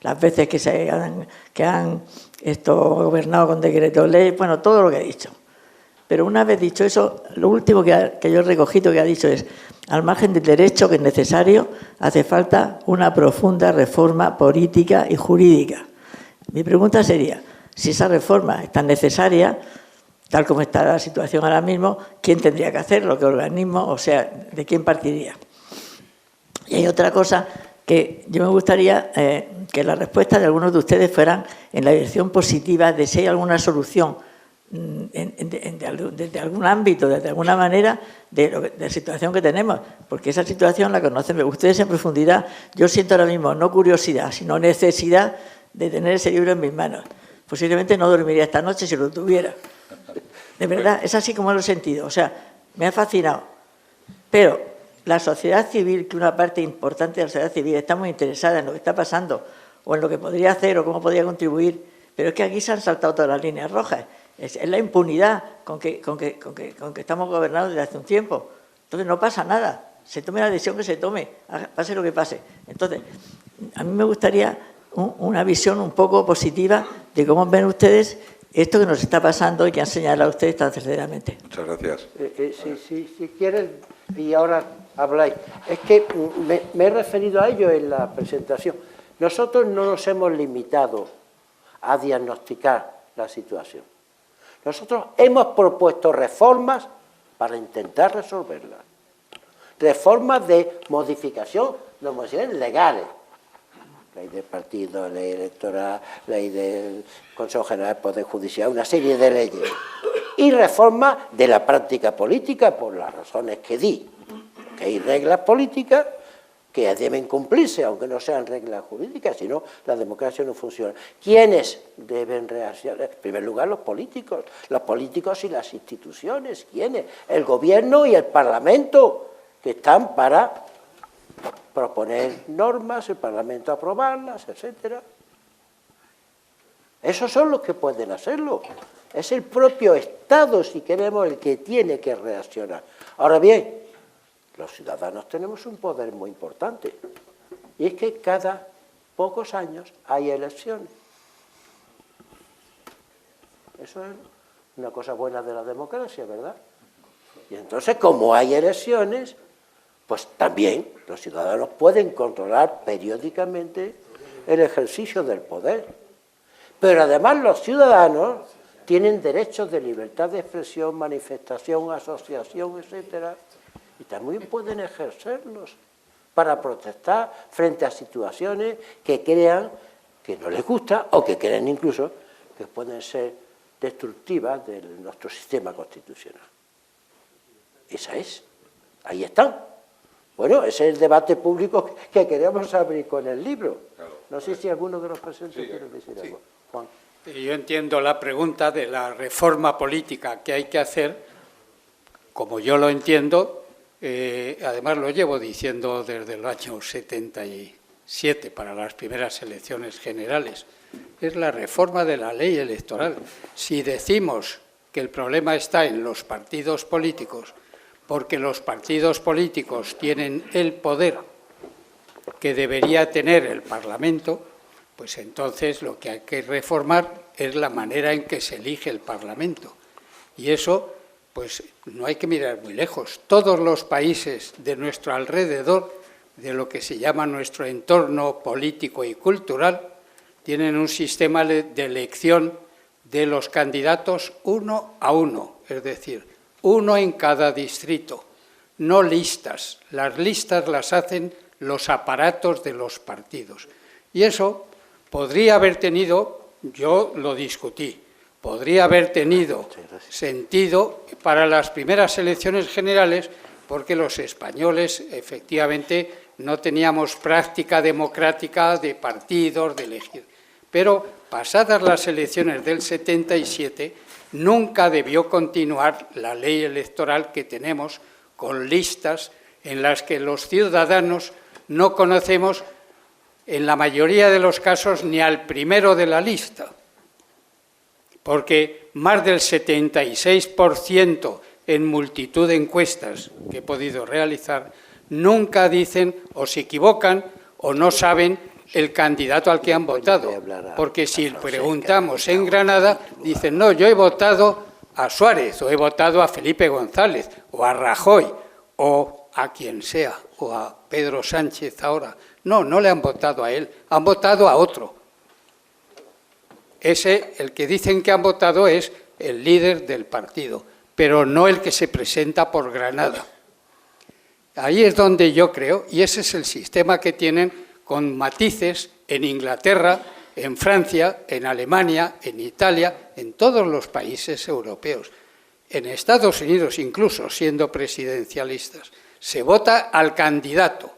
L: las veces que han gobernado con decreto ley, bueno, todo lo que ha dicho. Pero una vez dicho eso, lo último que yo he recogido que ha dicho es, al margen del derecho que es necesario, hace falta una profunda reforma política y jurídica. Mi pregunta sería, si esa reforma es tan necesaria, tal como está la situación ahora mismo, ¿quién tendría que hacerlo? ¿Qué organismo? O sea, ¿de quién partiría? Y hay otra cosa que yo me gustaría que la respuesta de algunos de ustedes fueran en la dirección positiva de si hay alguna solución desde algún ámbito, desde alguna manera, de la situación que tenemos, porque esa situación la conocen ustedes en profundidad. Yo siento ahora mismo no curiosidad, sino necesidad de tener ese libro en mis manos. Posiblemente no dormiría esta noche si lo tuviera. De verdad, es así como lo he sentido. O sea, me ha fascinado. Pero la sociedad civil, que una parte importante de la sociedad civil está muy interesada en lo que está pasando, o en lo que podría hacer, o cómo podría contribuir, pero es que aquí se han saltado todas las líneas rojas. Es la impunidad con que estamos gobernados desde hace un tiempo. Entonces no pasa nada. Se tome la decisión que se tome, pase lo que pase. Entonces, a mí me gustaría una visión un poco positiva de cómo ven ustedes esto que nos está pasando y que han señalado ustedes tan certeramente.
A: Muchas gracias.
B: Si quieren, y ahora habláis, es que me he referido a ello en la presentación. Nosotros no nos hemos limitado a diagnosticar la situación. Nosotros hemos propuesto reformas para intentar resolverla. Reformas de modificación, de modificaciones legales. Ley del partido, ley electoral, ley del Consejo General del Poder Judicial, una serie de leyes. Y reformas de la práctica política, por las razones que di. Que hay reglas políticas que deben cumplirse, aunque no sean reglas jurídicas, si no, la democracia no funciona. ¿Quiénes deben reaccionar? En primer lugar, los políticos y las instituciones. ¿Quiénes? El gobierno y el Parlamento, que están para proponer normas, el Parlamento aprobarlas, etc. Esos son los que pueden hacerlo. Es el propio Estado, si queremos, el que tiene que reaccionar. Ahora bien, los ciudadanos tenemos un poder muy importante, y es que cada pocos años hay elecciones. Eso es una cosa buena de la democracia, ¿verdad? Y entonces, como hay elecciones, pues también los ciudadanos pueden controlar periódicamente el ejercicio del poder. Pero además los ciudadanos tienen derechos de libertad de expresión, manifestación, asociación, etcétera, y también pueden ejercerlos para protestar frente a situaciones que crean que no les gusta o que creen incluso que pueden ser destructivas de nuestro sistema constitucional. Esa es. Ahí están. Bueno, ese es el debate público que queremos abrir con el libro. No sé si alguno de los presentes quiere decir algo. Juan.
D: Yo entiendo la pregunta de la reforma política que hay que hacer, como yo lo entiendo. Además lo llevo diciendo desde el año 77 para las primeras elecciones generales, es la reforma de la ley electoral. Si decimos que el problema está en los partidos políticos, porque los partidos políticos tienen el poder que debería tener el Parlamento, pues entonces lo que hay que reformar es la manera en que se elige el Parlamento. Y eso, pues no hay que mirar muy lejos. Todos los países de nuestro alrededor, de lo que se llama nuestro entorno político y cultural, tienen un sistema de elección de los candidatos uno a uno, es decir, uno en cada distrito, no listas. Las listas las hacen los aparatos de los partidos. Y eso podría haber tenido, yo lo discutí, podría haber tenido sentido para las primeras elecciones generales, porque los españoles efectivamente no teníamos práctica democrática de partidos, de elegir. Pero pasadas las elecciones del 77, nunca debió continuar la ley electoral que tenemos con listas en las que los ciudadanos no conocemos, en la mayoría de los casos, ni al primero de la lista. Porque más del 76% en multitud de encuestas que he podido realizar nunca dicen o se equivocan o no saben el candidato al que han votado. Porque si preguntamos en Granada, dicen, no, yo he votado a Suárez, o he votado a Felipe González, o a Rajoy, o a quien sea, o a Pedro Sánchez ahora. No, no le han votado a él, han votado a otro. Ese, el que dicen que han votado, es el líder del partido, pero no el que se presenta por Granada. Ahí es donde yo creo, y ese es el sistema que tienen con matices en Inglaterra, en Francia, en Alemania, en Italia, en todos los países europeos. En Estados Unidos, incluso siendo presidencialistas, se vota al candidato.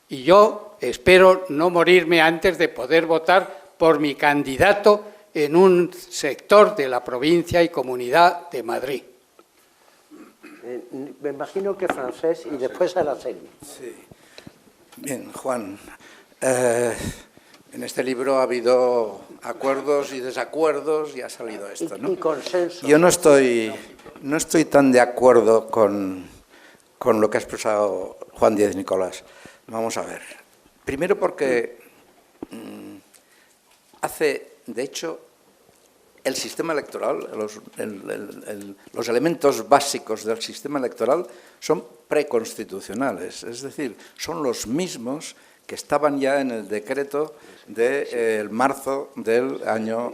D: Y yo espero no morirme antes de poder votar por mi candidato en un sector de la provincia y comunidad de Madrid.
B: Me imagino que Francés y después Araceli.
M: Sí. Bien, Juan, en este libro ha habido acuerdos y desacuerdos y ha salido esto, ¿no?
B: Y consenso.
M: Yo no estoy tan de acuerdo con lo que ha expresado Juan Díez Nicolás. Vamos a ver. Primero porque de hecho, el sistema electoral, los elementos básicos del sistema electoral son preconstitucionales, es decir, son los mismos que estaban ya en el decreto de marzo del año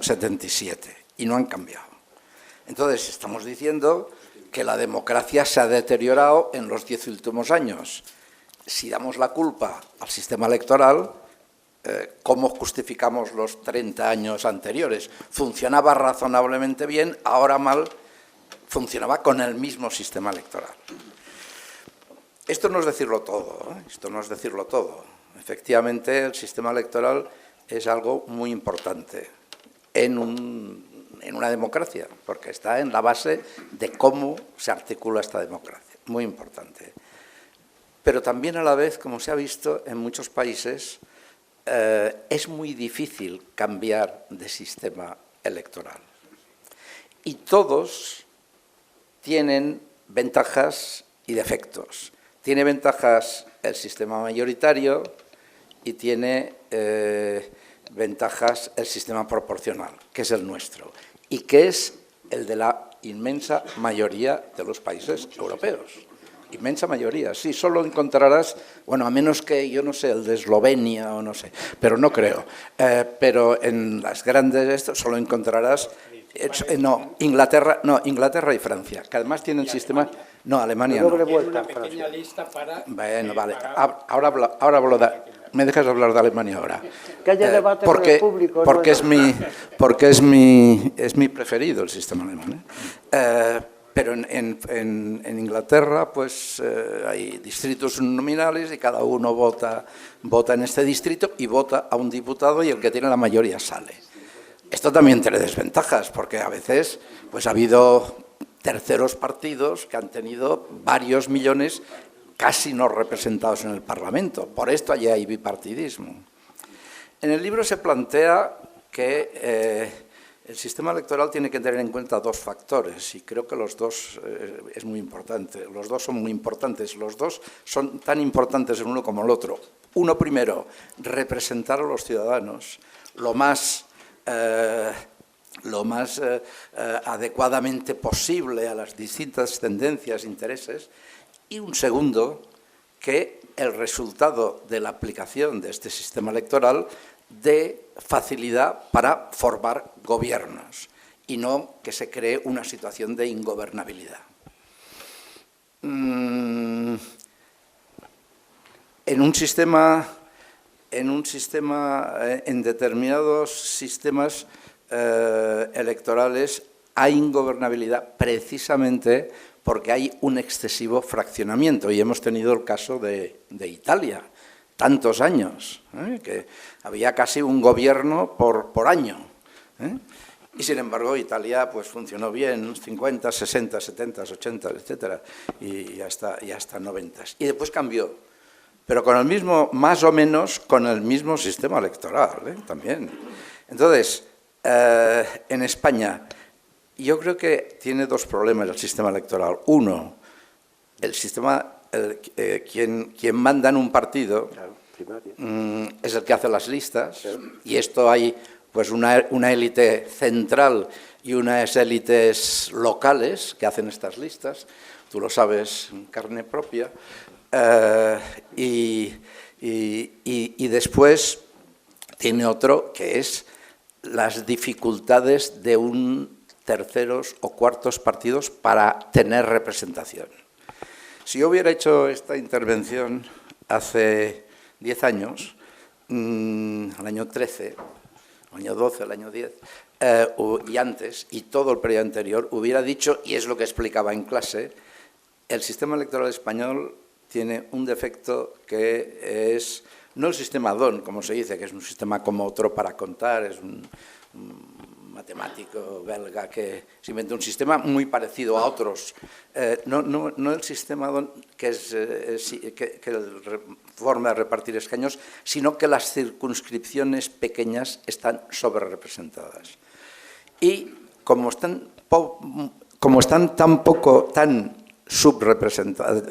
M: 77 y no han cambiado. Entonces, estamos diciendo que la democracia se ha deteriorado en los 10 últimos años. Si damos la culpa al sistema electoral, ¿cómo justificamos los 30 años anteriores? Funcionaba razonablemente bien, ahora mal, funcionaba con el mismo sistema electoral. Esto no es decirlo todo, ¿eh? Esto no es decirlo todo. Efectivamente, el sistema electoral es algo muy importante en una democracia, porque está en la base de cómo se articula esta democracia. Muy importante. Pero también a la vez, como se ha visto en muchos países, es muy difícil cambiar de sistema electoral. Y todos tienen ventajas y defectos. Tiene ventajas el sistema mayoritario y tiene ventajas el sistema proporcional, que es el nuestro, y que es el de la inmensa mayoría de los países europeos. Inmensa mayoría, sí, solo encontrarás, bueno, a menos que, yo no sé, el de Eslovenia o no sé, pero no creo. Pero en las grandes, solo encontrarás, Inglaterra y Francia, que además tienen sistema, no, Alemania no.
B: Una
D: pequeña lista para...
M: Bueno, vale, ahora hablo de... ¿Me dejas hablar de Alemania ahora?
B: Que haya debate con el público.
M: Porque es mi preferido el sistema alemán. Pero en Inglaterra pues hay distritos uninominales y cada uno vota en este distrito y vota a un diputado y el que tiene la mayoría sale. Esto también tiene desventajas porque a veces pues ha habido terceros partidos que han tenido varios millones casi no representados en el Parlamento. Por esto allí hay bipartidismo. En el libro se plantea que el sistema electoral tiene que tener en cuenta dos factores y creo que los dos es muy importante. Los dos son muy importantes. Los dos son tan importantes el uno como el otro. Uno primero, representar a los ciudadanos lo más adecuadamente posible a las distintas tendencias e intereses. Y un segundo, que el resultado de la aplicación de este sistema electoral dé facilidad para formar gobiernos y no que se cree una situación de ingobernabilidad. En determinados sistemas electorales hay ingobernabilidad precisamente porque hay un excesivo fraccionamiento y hemos tenido el caso de Italia, tantos años, que había casi un gobierno por año. Y sin embargo Italia pues funcionó bien, 50, 60, 70, 80, etcétera, y hasta 90. Y después cambió, pero con el mismo, más o menos con el mismo sistema electoral, también. Entonces, en España, yo creo que tiene dos problemas el sistema electoral. Uno, el sistema, quien manda en un partido es el que hace las listas, y esto hay pues una élite central y unas élites locales que hacen estas listas, tú lo sabes en carne propia, y después tiene otro que es las dificultades de terceros o cuartos partidos para tener representación. Si yo hubiera hecho esta intervención hace 10 años, al año 13, al año 12, al año 10, y antes, y todo el periodo anterior, hubiera dicho, y es lo que explicaba en clase, el sistema electoral español tiene un defecto que es, no el sistema DON, como se dice, que es un sistema como otro para contar, es un matemático belga que se inventó un sistema muy parecido a otros. No el sistema DON, que es forma de repartir escaños, sino que las circunscripciones pequeñas están sobre-representadas. Y como están tan subrepresentadas,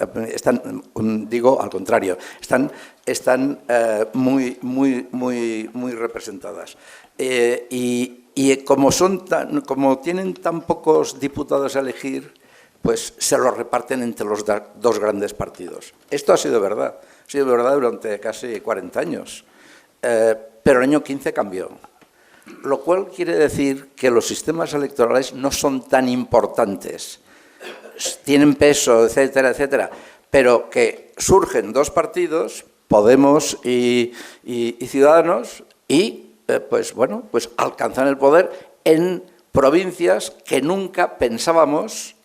M: digo al contrario, están muy representadas. Y Y como tienen tan pocos diputados a elegir, pues se los reparten entre los dos grandes partidos. Esto ha sido verdad durante casi 40 años, pero el año 15 cambió. Lo cual quiere decir que los sistemas electorales no son tan importantes, tienen peso, etcétera, etcétera, pero que surgen dos partidos, Podemos y Ciudadanos, y pues alcanzan el poder en provincias que nunca pensábamos,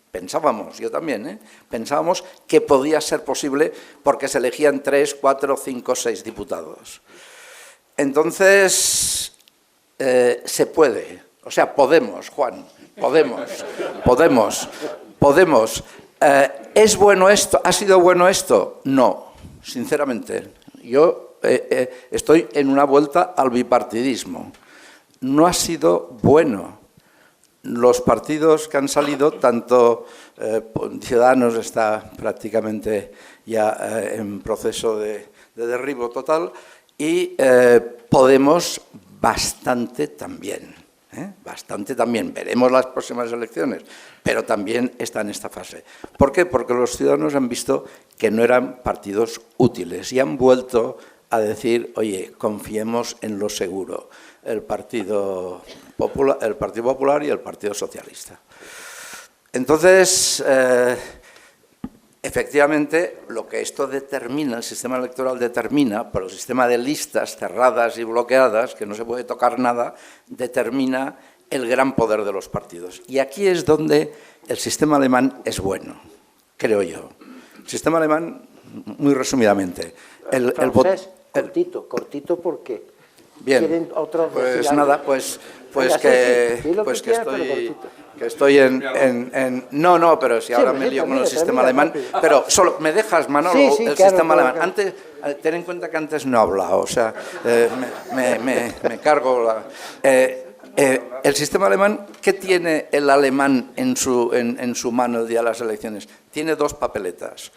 M: yo también, pensábamos que podía ser posible porque se elegían 3, 4, 5, 6 diputados. Entonces, se puede, o sea, podemos, Juan, podemos. ¿Es bueno esto? ¿Ha sido bueno esto? No, sinceramente. Yo estoy en una vuelta al bipartidismo. No ha sido bueno. Los partidos que han salido, tanto Ciudadanos está prácticamente ya en proceso de derribo total, y Podemos bastante también. Veremos las próximas elecciones, pero también está en esta fase. ¿Por qué? Porque los ciudadanos han visto que no eran partidos útiles y han vuelto a decir, oye, confiemos en lo seguro, el Partido Popular y el Partido Socialista. Entonces, efectivamente, lo que esto determina, el sistema electoral determina, por el sistema de listas cerradas y bloqueadas, que no se puede tocar nada, determina el gran poder de los partidos. Y aquí es donde el sistema alemán es bueno, creo yo. El sistema alemán, muy resumidamente.
B: Cortito, ¿por qué?
M: Bien, pues nada, pues que estoy en... No, pero si ahora me lío con el sistema alemán... Pero solo, ¿me dejas, Manolo, el sistema alemán? Antes, ten en cuenta que antes no he hablado, o sea, me cargo la... el sistema alemán, ¿qué tiene el alemán en su mano el día de las elecciones? Tiene dos papeletas.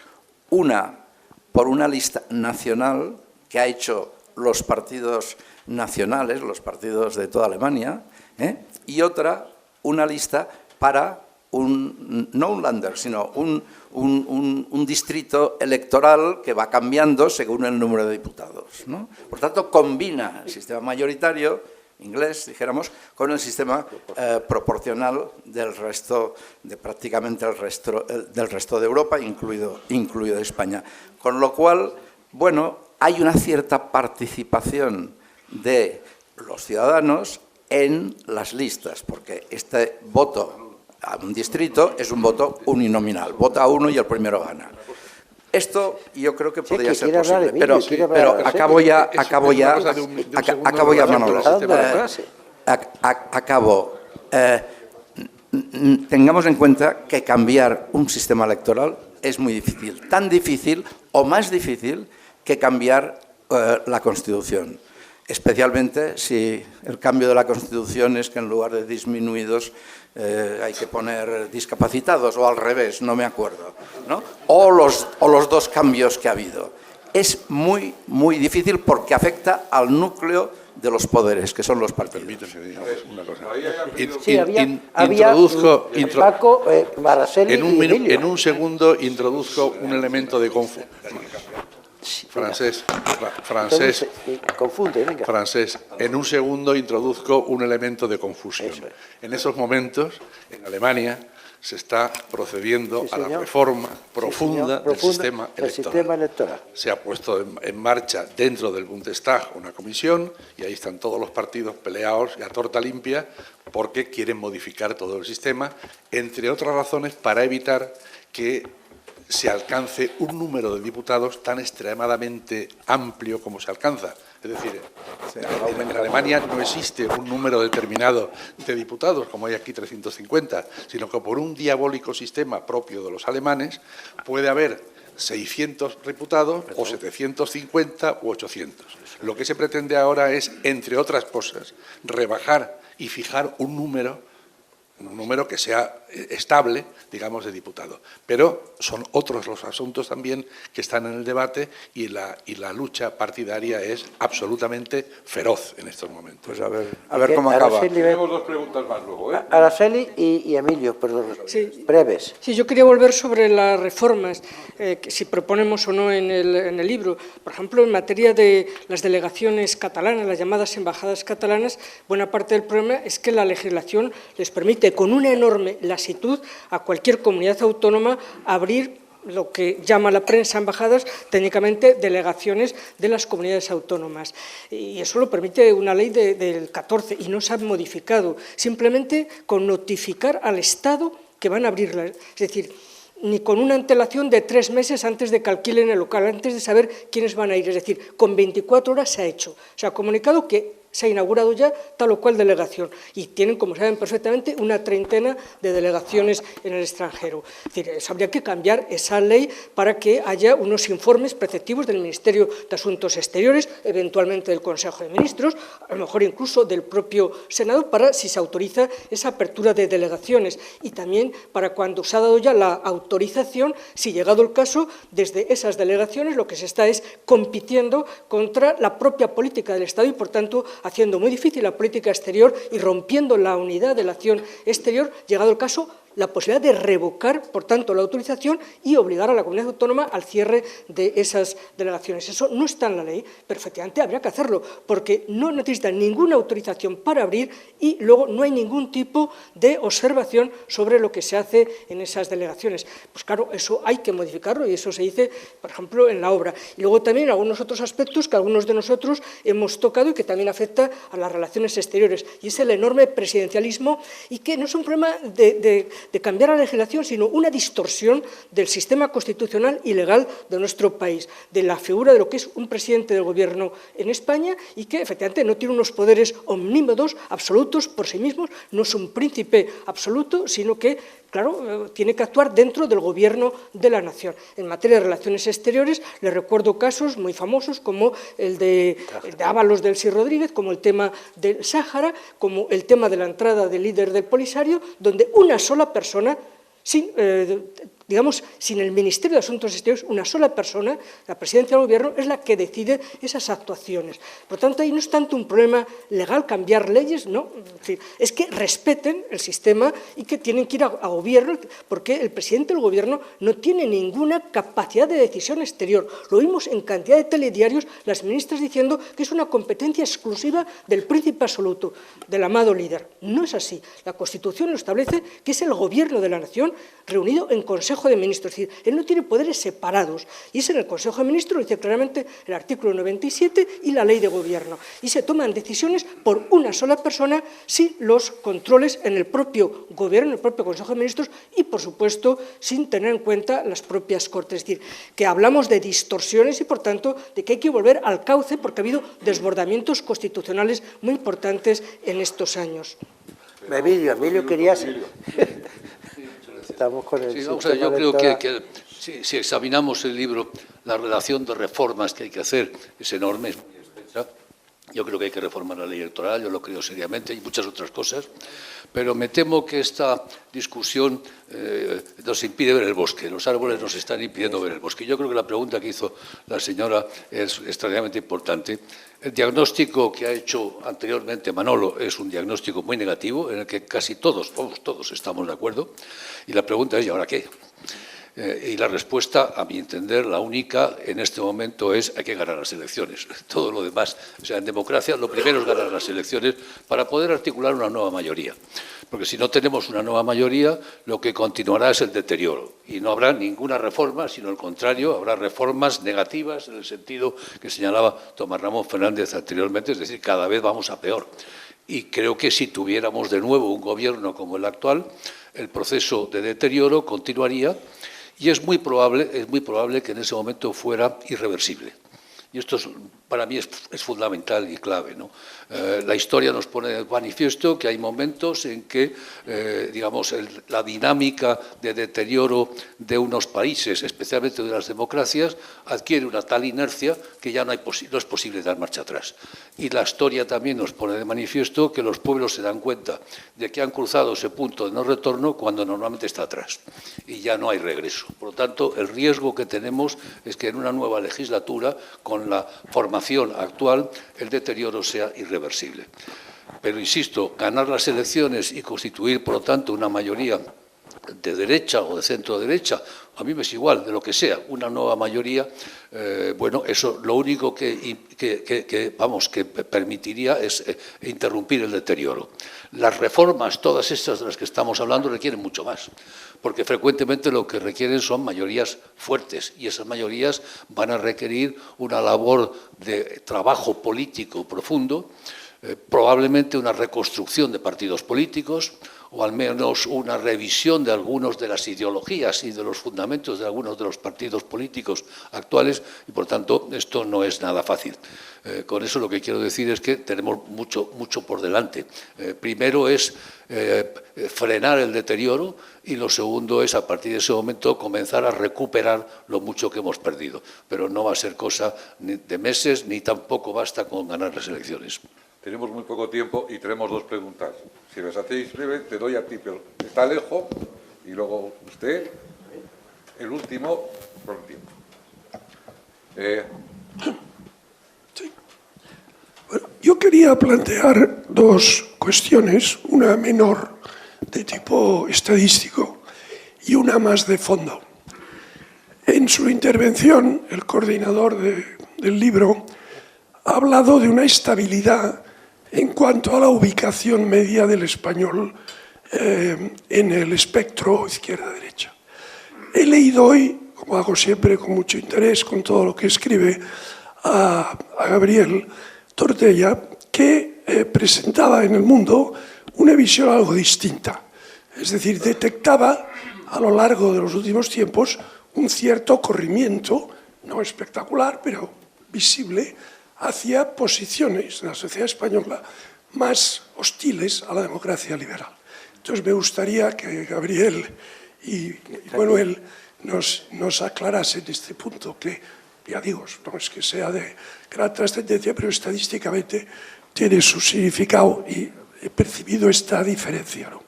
M: Una, por una lista nacional que ha hecho los partidos nacionales, los partidos de toda Alemania, y otra, una lista para no un Länder, sino un distrito electoral que va cambiando según el número de diputados, ¿no? Por tanto, combina el sistema mayoritario inglés, dijéramos, con el sistema proporcional del resto, prácticamente del resto de Europa, incluido España. Con lo cual, bueno, hay una cierta participación de los ciudadanos en las listas, porque este voto a un distrito es un voto uninominal, vota uno y el primero gana. Esto yo creo que podría ser posible, pero acabo ya, Manolo. Tengamos en cuenta que cambiar un sistema electoral es muy difícil, tan difícil o más difícil que cambiar la Constitución. Especialmente si el cambio de la Constitución es que en lugar de disminuidos hay que poner discapacitados, o al revés, no me acuerdo, ¿no? O los dos cambios que ha habido. Es muy, muy difícil porque afecta al núcleo de los poderes, que son los partidos.
G: Permíteme una cosa. En un segundo introduzco un elemento de confusión. Francés, en un segundo introduzco un elemento de confusión. En esos momentos, en Alemania, se está procediendo a la reforma profunda del sistema electoral. Se ha puesto en marcha dentro del Bundestag una comisión y ahí están todos los partidos peleados y a torta limpia porque quieren modificar todo el sistema, entre otras razones para evitar que se alcance un número de diputados tan extremadamente amplio como se alcanza. Es decir, en Alemania no existe un número determinado de diputados, como hay aquí 350, sino que por un diabólico sistema propio de los alemanes puede haber 600 diputados o 750 u 800. Lo que se pretende ahora es, entre otras cosas, rebajar y fijar un número
E: un número que sea estable, digamos, de diputados. Pero son otros los asuntos también que están en el debate y la lucha partidaria es absolutamente feroz en estos momentos.
M: Pues a ver cómo acaba.
A: Tenemos dos preguntas más luego, ¿eh?
B: Araceli y Emilio, perdón, breves.
F: Sí, yo quería volver sobre las reformas, que si proponemos o no en el libro. Por ejemplo, en materia de las delegaciones catalanas, las llamadas embajadas catalanas, buena parte del problema es que la legislación les permite, con una enorme lasitud, a cualquier comunidad autónoma abrir lo que llama la prensa embajadas, técnicamente delegaciones de las comunidades autónomas. Y eso lo permite una ley del 14 y no se ha modificado, simplemente con notificar al Estado que van a abrirla. Es decir, ni con una antelación de 3 meses antes de que alquilen el local, antes de saber quiénes van a ir. Es decir, con 24 horas se ha hecho. Se ha comunicado que se ha inaugurado ya tal o cual delegación y tienen, como saben perfectamente, una treintena de delegaciones en el extranjero. Es decir, habría que cambiar esa ley para que haya unos informes preceptivos del Ministerio de Asuntos Exteriores, eventualmente del Consejo de Ministros, a lo mejor incluso del propio Senado, para si se autoriza esa apertura de delegaciones y también para cuando se ha dado ya la autorización, si llegado el caso, desde esas delegaciones lo que se está es compitiendo contra la propia política del Estado y, por tanto, haciendo muy difícil la política exterior y rompiendo la unidad de la acción exterior, llegado el caso, la posibilidad de revocar, por tanto, la autorización y obligar a la comunidad autónoma al cierre de esas delegaciones. Eso no está en la ley, pero efectivamente habría que hacerlo, porque no necesitan ninguna autorización para abrir y luego no hay ningún tipo de observación sobre lo que se hace en esas delegaciones. Pues claro, eso hay que modificarlo y eso se dice, por ejemplo, en la obra. Y luego también algunos otros aspectos que algunos de nosotros hemos tocado y que también afecta a las relaciones exteriores, y es el enorme presidencialismo, y que no es un problema de cambiar la legislación, sino una distorsión del sistema constitucional y legal de nuestro país, de la figura de lo que es un presidente del gobierno en España y que efectivamente no tiene unos poderes omnímodos, absolutos por sí mismos, no es un príncipe absoluto, sino que, claro, tiene que actuar dentro del gobierno de la nación. En materia de relaciones exteriores, les recuerdo casos muy famosos como el de Ábalos del Sí Rodríguez, como el tema del Sáhara, como el tema de la entrada del líder del Polisario, donde una sola persona, sin el Ministerio de Asuntos Exteriores, una sola persona, la presidencia del gobierno, es la que decide esas actuaciones. Por lo tanto, ahí no es tanto un problema legal cambiar leyes, no, es que respeten el sistema y que tienen que ir a gobierno, porque el presidente del gobierno no tiene ninguna capacidad de decisión exterior. Lo vimos en cantidad de telediarios, las ministras diciendo que es una competencia exclusiva del príncipe absoluto, del amado líder. No es así. La Constitución lo establece, que es el gobierno de la nación reunido en Consejo de Ministros, es decir, él no tiene poderes separados, y es en el Consejo de Ministros, lo dice claramente el artículo 97 y la ley de gobierno, y se toman decisiones por una sola persona sin los controles en el propio gobierno, en el propio Consejo de Ministros, y por supuesto sin tener en cuenta las propias Cortes. Es decir, que hablamos de distorsiones y por tanto de que hay que volver al cauce porque ha habido desbordamientos constitucionales muy importantes en estos años.
B: Emilio querías... Estamos con el
E: yo creo que si examinamos el libro, la relación de reformas que hay que hacer es enorme, es muy extensa. Yo creo que hay que reformar la ley electoral, yo lo creo seriamente, y muchas otras cosas, pero me temo que esta discusión nos impide ver el bosque, los árboles nos están impidiendo ver el bosque. Yo creo que la pregunta que hizo la señora es extraordinariamente importante. El diagnóstico que ha hecho anteriormente Manolo es un diagnóstico muy negativo, en el que casi todos estamos de acuerdo, y la pregunta es, ¿y ahora qué? Y la respuesta, a mi entender, la única en este momento es hay que ganar las elecciones. Todo lo demás, o sea, en democracia lo primero es ganar las elecciones para poder articular una nueva mayoría. Porque si no tenemos una nueva mayoría, lo que continuará es el deterioro. Y no habrá ninguna reforma, sino al contrario, habrá reformas negativas en el sentido que señalaba Tomás Ramón Fernández anteriormente, es decir, cada vez vamos a peor. Y creo que si tuviéramos de nuevo un gobierno como el actual, el proceso de deterioro continuaría y es muy probable que en ese momento fuera irreversible. Y esto para mí es fundamental y clave, ¿no? La historia nos pone de manifiesto que hay momentos en que, digamos, la dinámica de deterioro de unos países, especialmente de las democracias, adquiere una tal inercia que ya no es posible dar marcha atrás. Y la historia también nos pone de manifiesto que los pueblos se dan cuenta de que han cruzado ese punto de no retorno cuando normalmente está atrás y ya no hay regreso. Por lo tanto, el riesgo que tenemos es que en una nueva legislatura, con la formación actual, el deterioro sea irreversible. Pero, insisto, ganar las elecciones y constituir, por lo tanto, una mayoría de derecha o de centro-derecha, a mí me es igual, de lo que sea, una nueva mayoría, bueno, eso lo único que permitiría es interrumpir el deterioro. Las reformas, todas estas de las que estamos hablando, requieren mucho más, porque frecuentemente lo que requieren son mayorías fuertes y esas mayorías van a requerir una labor de trabajo político profundo, probablemente una reconstrucción de partidos políticos, o al menos una revisión de algunas de las ideologías y de los fundamentos de algunos de los partidos políticos actuales, y por tanto esto no es nada fácil. Con eso lo que quiero decir es que tenemos mucho por delante. Primero es frenar el deterioro y lo segundo es, a partir de ese momento, comenzar a recuperar lo mucho que hemos perdido. Pero no va a ser cosa de meses ni tampoco basta con ganar las elecciones.
A: Tenemos muy poco tiempo y tenemos dos preguntas. Si las hacéis breve, te doy a ti, pero está lejos, y luego usted, el último, por un tiempo.
N: Sí. Bueno, yo quería plantear dos cuestiones, una menor de tipo estadístico y una más de fondo. En su intervención, el coordinador del libro ha hablado de una estabilidad en cuanto a la ubicación media del español en el espectro izquierda-derecha. He leído hoy, como hago siempre con mucho interés, con todo lo que escribe, a Gabriel Tortella, que presentaba en El Mundo una visión algo distinta. Es decir, detectaba a lo largo de los últimos tiempos un cierto corrimiento, no espectacular, pero visible, hacia posiciones de la sociedad española más hostiles a la democracia liberal. Entonces me gustaría que Gabriel y Manuel nos aclarasen este punto, que, ya digo, no es que sea de gran trascendencia, pero estadísticamente tiene su significado y he percibido esta diferencia, ¿no?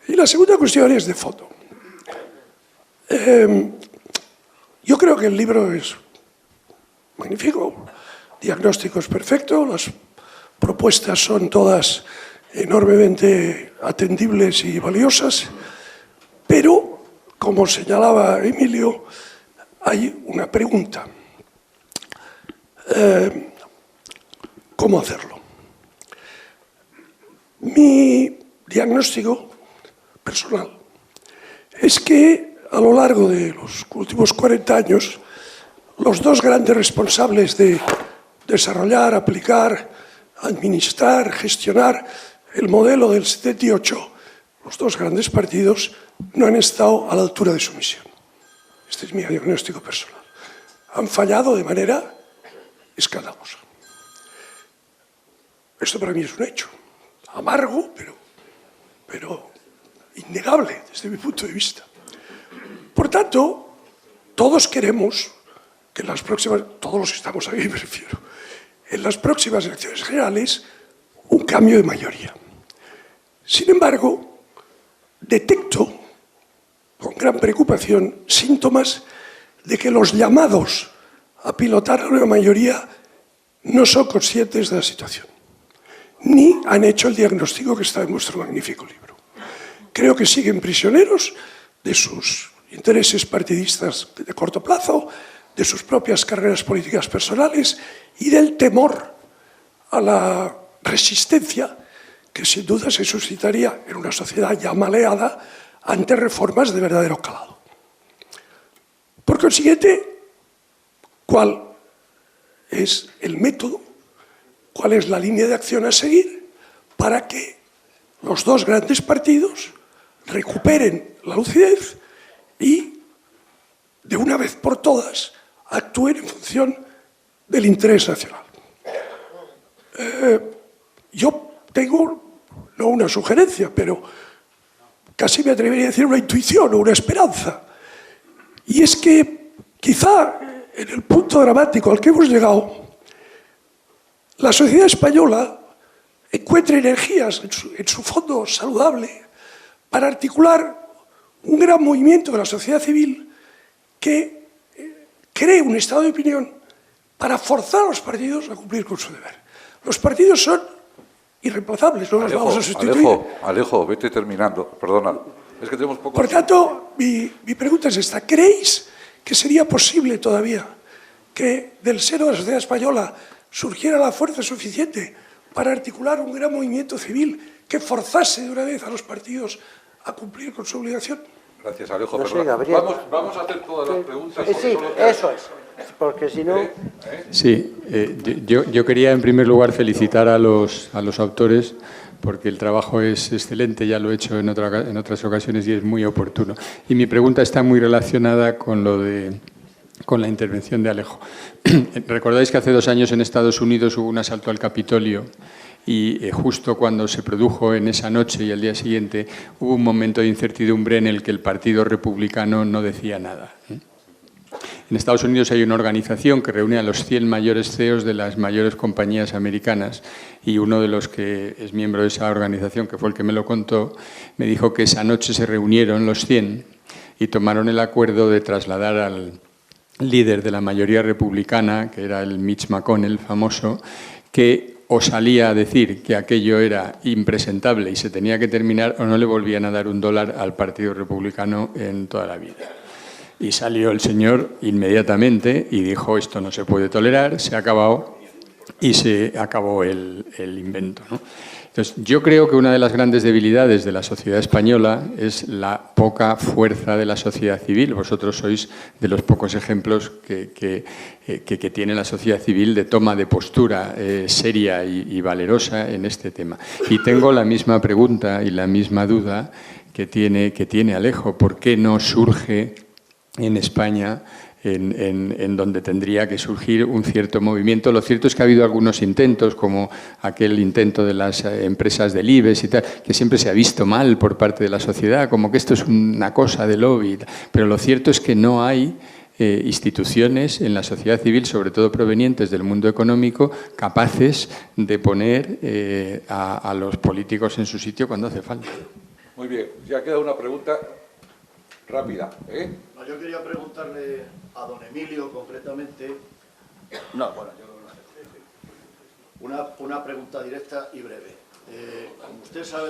N: Y la segunda cuestión es de fondo. Yo creo que el libro es magnífico, diagnóstico es perfecto, las propuestas son todas enormemente atendibles y valiosas, pero, como señalaba Emilio, hay una pregunta. ¿Cómo hacerlo? Mi diagnóstico personal es que a lo largo de los últimos 40 años los dos grandes responsables de desarrollar, aplicar, administrar, gestionar el modelo del 78, los dos grandes partidos, no han estado a la altura de su misión. Este es mi diagnóstico personal. Han fallado de manera escandalosa. Esto para mí es un hecho. Amargo, pero innegable desde mi punto de vista. Por tanto, todos queremos que en las próximas, todos los que estamos aquí me refiero, en las próximas elecciones generales, un cambio de mayoría. Sin embargo, detecto con gran preocupación síntomas de que los llamados a pilotar la nueva mayoría no son conscientes de la situación, ni han hecho el diagnóstico que está en vuestro magnífico libro. Creo que siguen prisioneros de sus intereses partidistas de corto plazo, de sus propias carreras políticas personales y del temor a la resistencia que sin duda se suscitaría en una sociedad ya maleada ante reformas de verdadero calado. Por consiguiente, ¿cuál es el método? ¿Cuál es la línea de acción a seguir para que los dos grandes partidos recuperen la lucidez y, de una vez por todas, actúen en función del interés nacional. Yo tengo, no una sugerencia, pero casi me atrevería a decir una intuición o una esperanza. Y es que quizá en el punto dramático al que hemos llegado, la sociedad española encuentre energías en su fondo saludable para articular un gran movimiento de la sociedad civil que cree un estado de opinión para forzar a los partidos a cumplir con su deber. Los partidos son irreemplazables, no los vamos a sustituir.
A: Alejo, vete terminando, perdona. Es que tenemos poco.
N: Por tanto, mi pregunta es esta. ¿Creéis que sería posible todavía que del seno de la sociedad española surgiera la fuerza suficiente para articular un gran movimiento civil que forzase de una vez a los partidos a cumplir con su obligación?
A: Gracias, Alejo.
B: No sé, Gabriel.
A: Vamos a hacer todas las preguntas.
B: Sí, eso es. Porque si no...
O: Sí, yo quería en primer lugar felicitar a los autores porque el trabajo es excelente, ya lo he hecho en otras ocasiones y es muy oportuno. Y mi pregunta está muy relacionada con la intervención de Alejo. Recordáis que hace 2 años en Estados Unidos hubo un asalto al Capitolio y justo cuando se produjo en esa noche y al día siguiente hubo un momento de incertidumbre en el que el Partido Republicano no decía nada. En Estados Unidos hay una organización que reúne a los 100 mayores CEOs de las mayores compañías americanas y uno de los que es miembro de esa organización, que fue el que me lo contó, me dijo que esa noche se reunieron los 100 y tomaron el acuerdo de trasladar al líder de la mayoría republicana, que era el Mitch McConnell famoso, que o salía a decir que aquello era impresentable y se tenía que terminar o no le volvían a dar $1 al Partido Republicano en toda la vida. Y salió el señor inmediatamente y dijo esto no se puede tolerar, se ha acabado y se acabó el invento, ¿no? Entonces, yo creo que una de las grandes debilidades de la sociedad española es la poca fuerza de la sociedad civil. Vosotros sois de los pocos ejemplos que tiene la sociedad civil de toma de postura seria y valerosa en este tema. Y tengo la misma pregunta y la misma duda que tiene Alejo. ¿Por qué no surge en España en donde tendría que surgir un cierto movimiento? Lo cierto es que ha habido algunos intentos, como aquel intento de las empresas del IBEX y tal, que siempre se ha visto mal por parte de la sociedad, como que esto es una cosa de lobby. Pero lo cierto es que no hay instituciones en la sociedad civil, sobre todo provenientes del mundo económico, capaces de poner a los políticos en su sitio cuando hace falta.
A: Muy bien, ya queda una pregunta rápida.
P: No, yo quería preguntarle a don Emilio concretamente una pregunta directa y breve. Como usted sabe,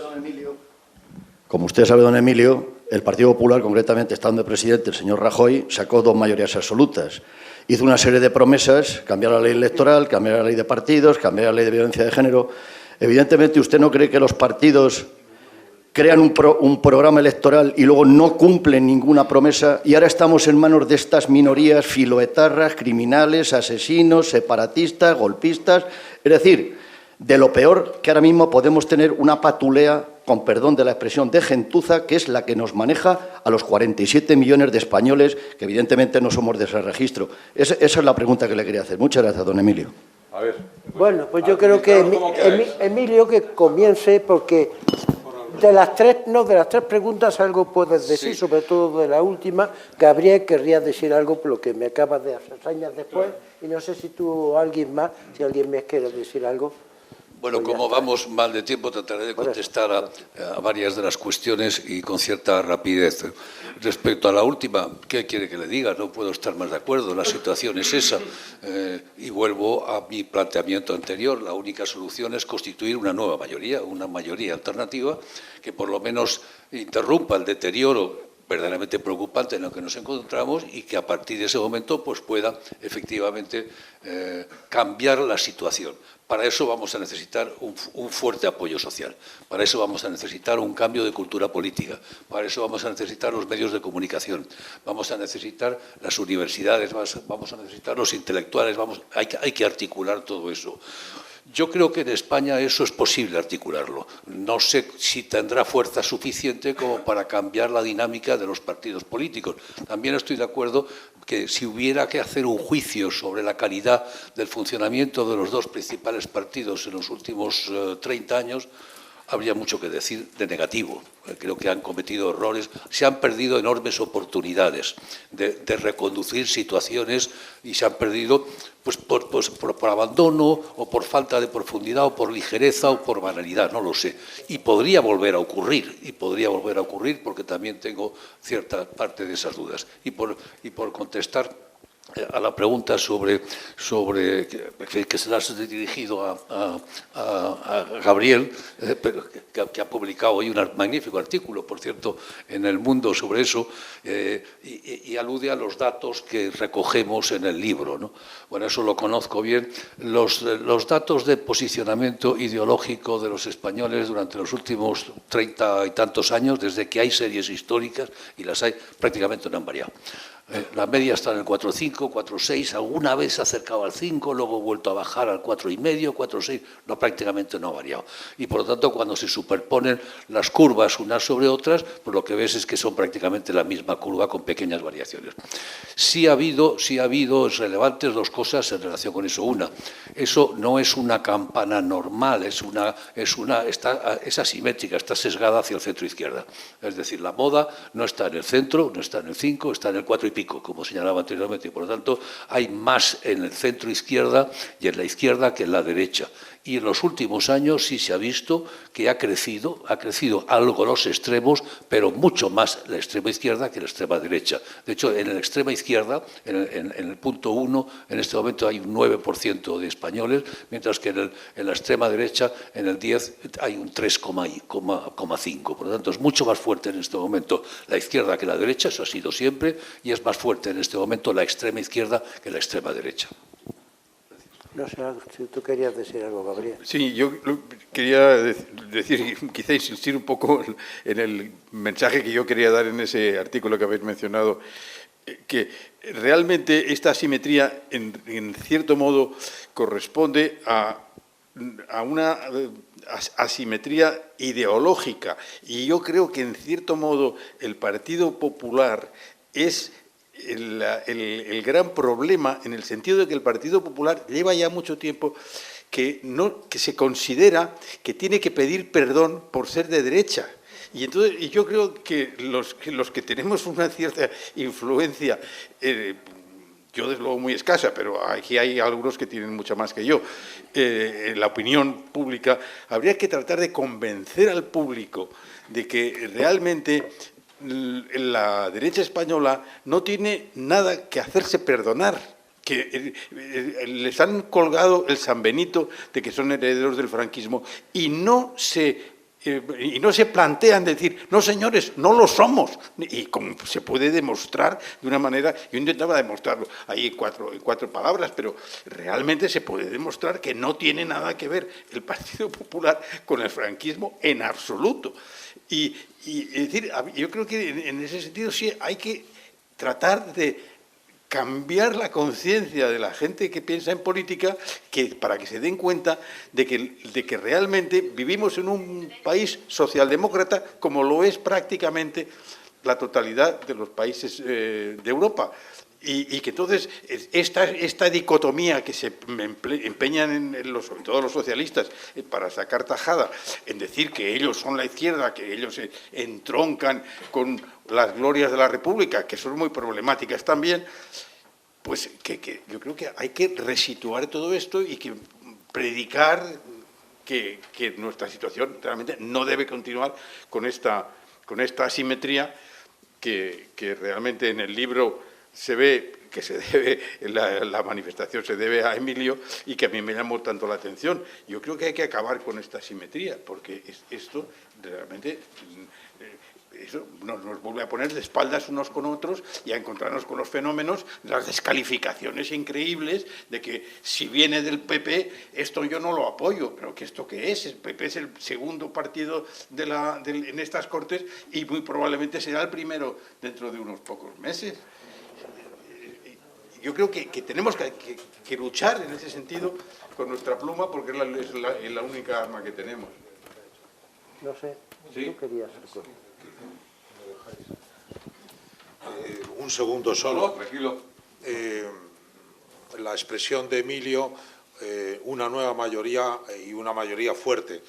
P: don Emilio, el Partido Popular, concretamente estando de presidente el señor Rajoy, sacó 2 mayorías absolutas. Hizo una serie de promesas: cambiar la ley electoral, cambiar la ley de partidos, cambiar la ley de violencia de género. Evidentemente, ¿usted no cree que los partidos crean un programa electoral y luego no cumplen ninguna promesa, y ahora estamos en manos de estas minorías filoetarras, criminales, asesinos, separatistas, golpistas? Es decir, de lo peor que ahora mismo podemos tener una patulea, con perdón de la expresión, de gentuza, que es la que nos maneja a los 47 millones de españoles, que evidentemente no somos de ese registro. Esa es la pregunta que le quería hacer. Muchas gracias, don Emilio.
A: A ver.
B: Bueno, pues yo creo que Emilio que comience, porque de las tres preguntas algo puedes decir, sí. Sobre todo de la última. Gabriel querría decir algo por lo que me acabas de hacer después, y no sé si tú o alguien más, si alguien me quiere decir algo.
E: Bueno, como vamos mal de tiempo, trataré de contestar a varias de las cuestiones y con cierta rapidez. Respecto a la última, ¿qué quiere que le diga? No puedo estar más de acuerdo, la situación es esa. Y vuelvo a mi planteamiento anterior: la única solución es constituir una nueva mayoría, una mayoría alternativa que por lo menos interrumpa el deterioro verdaderamente preocupante en lo que nos encontramos, y que a partir de ese momento pues pueda efectivamente cambiar la situación. Para eso vamos a necesitar un fuerte apoyo social, para eso vamos a necesitar un cambio de cultura política, para eso vamos a necesitar los medios de comunicación, vamos a necesitar las universidades, vamos a necesitar los intelectuales, hay que articular todo eso. Yo creo que en España eso es posible articularlo. No sé si tendrá fuerza suficiente como para cambiar la dinámica de los partidos políticos. También estoy de acuerdo que si hubiera que hacer un juicio sobre la calidad del funcionamiento de los dos principales partidos en los últimos 30 años, habría mucho que decir de negativo. Creo que han cometido errores, se han perdido enormes oportunidades de reconducir situaciones y se han perdido pues, por abandono o por falta de profundidad o por ligereza o por banalidad, no lo sé. Y podría volver a ocurrir, porque también tengo cierta parte de esas dudas. Y por contestar a la pregunta sobre que se la has dirigido a Gabriel, que ha publicado hoy un magnífico artículo, por cierto, en El Mundo sobre eso, y alude a los datos que recogemos en el libro, ¿no? Bueno, eso lo conozco bien. Los datos de posicionamiento ideológico de los españoles durante los últimos 30 y tantos años, desde que hay series históricas, y las hay, prácticamente no han variado. La media está en el 4,5, 4,6, alguna vez se ha acercado al 5, luego ha vuelto a bajar al 4,5, 4,6, no, prácticamente no ha variado. Y por lo tanto, cuando se superponen las curvas unas sobre otras, pues lo que ves es que son prácticamente la misma curva con pequeñas variaciones. Sí ha habido relevantes dos cosas en relación con eso. Una, eso no es una campana normal, es asimétrica, está sesgada hacia el centro izquierda. Es decir, la moda no está en el centro, no está en el 5, está en el 4 y pico, como señalaba anteriormente, y por lo tanto hay más en el centro izquierda y en la izquierda que en la derecha. Y en los últimos años sí se ha visto que ha crecido algo los extremos, pero mucho más la extrema izquierda que la extrema derecha. De hecho, en la extrema izquierda, en el punto 1, en este momento hay un 9% de españoles, mientras que en la extrema derecha, en el 10, hay un 3,5%. Por lo tanto, es mucho más fuerte en este momento la izquierda que la derecha, eso ha sido siempre, y es más fuerte en este momento la extrema izquierda que la extrema derecha.
B: No sé si tú querías decir algo, Gabriel.
G: Sí, yo quería decir, quizá insistir un poco en el mensaje que yo quería dar en ese artículo que habéis mencionado, que realmente esta asimetría, en cierto modo, corresponde a una asimetría ideológica. Y yo creo que, en cierto modo, el Partido Popular es el gran problema, en el sentido de que el Partido Popular lleva ya mucho tiempo que se considera que tiene que pedir perdón por ser de derecha. Y yo creo que los que tenemos una cierta influencia, yo desde luego muy escasa, pero aquí hay algunos que tienen mucha más que yo, en la opinión pública, habría que tratar de convencer al público de que realmente la derecha española no tiene nada que hacerse perdonar, que les han colgado el San Benito de que son herederos del franquismo y no se plantean decir, no señores, no lo somos, y como se puede demostrar de una manera, yo intentaba demostrarlo ahí en cuatro palabras, pero realmente se puede demostrar que no tiene nada que ver el Partido Popular con el franquismo en absoluto. Y es decir, yo creo que en ese sentido sí hay que tratar de cambiar la conciencia de la gente que piensa en política, para que se den cuenta de que realmente vivimos en un país socialdemócrata como lo es prácticamente la totalidad de los países de Europa. Y que entonces esta dicotomía que se empeñan sobre todo los socialistas para sacar tajada en decir que ellos son la izquierda, que ellos se entroncan con las glorias de la República, que son muy problemáticas también, pues que yo creo que hay que resituar todo esto y que predicar que nuestra situación realmente no debe continuar con esta asimetría que realmente en el libro se ve que la manifestación se debe a Emilio y que a mí me llamó tanto la atención. Yo creo que hay que acabar con esta asimetría, porque esto realmente nos vuelve a poner de espaldas unos con otros y a encontrarnos con los fenómenos, las descalificaciones increíbles de que si viene del PP, esto yo no lo apoyo, pero que esto qué es, el PP es el segundo partido en estas Cortes y muy probablemente será el primero dentro de unos pocos meses. yo creo que tenemos que luchar en ese sentido con nuestra pluma, porque es la única arma que tenemos.
B: No sé, ¿sí? ¿Tú querías hacer cosas?
H: Un segundo solo.
A: Tranquilo.
H: La expresión de Emilio, una nueva mayoría y una mayoría fuerte.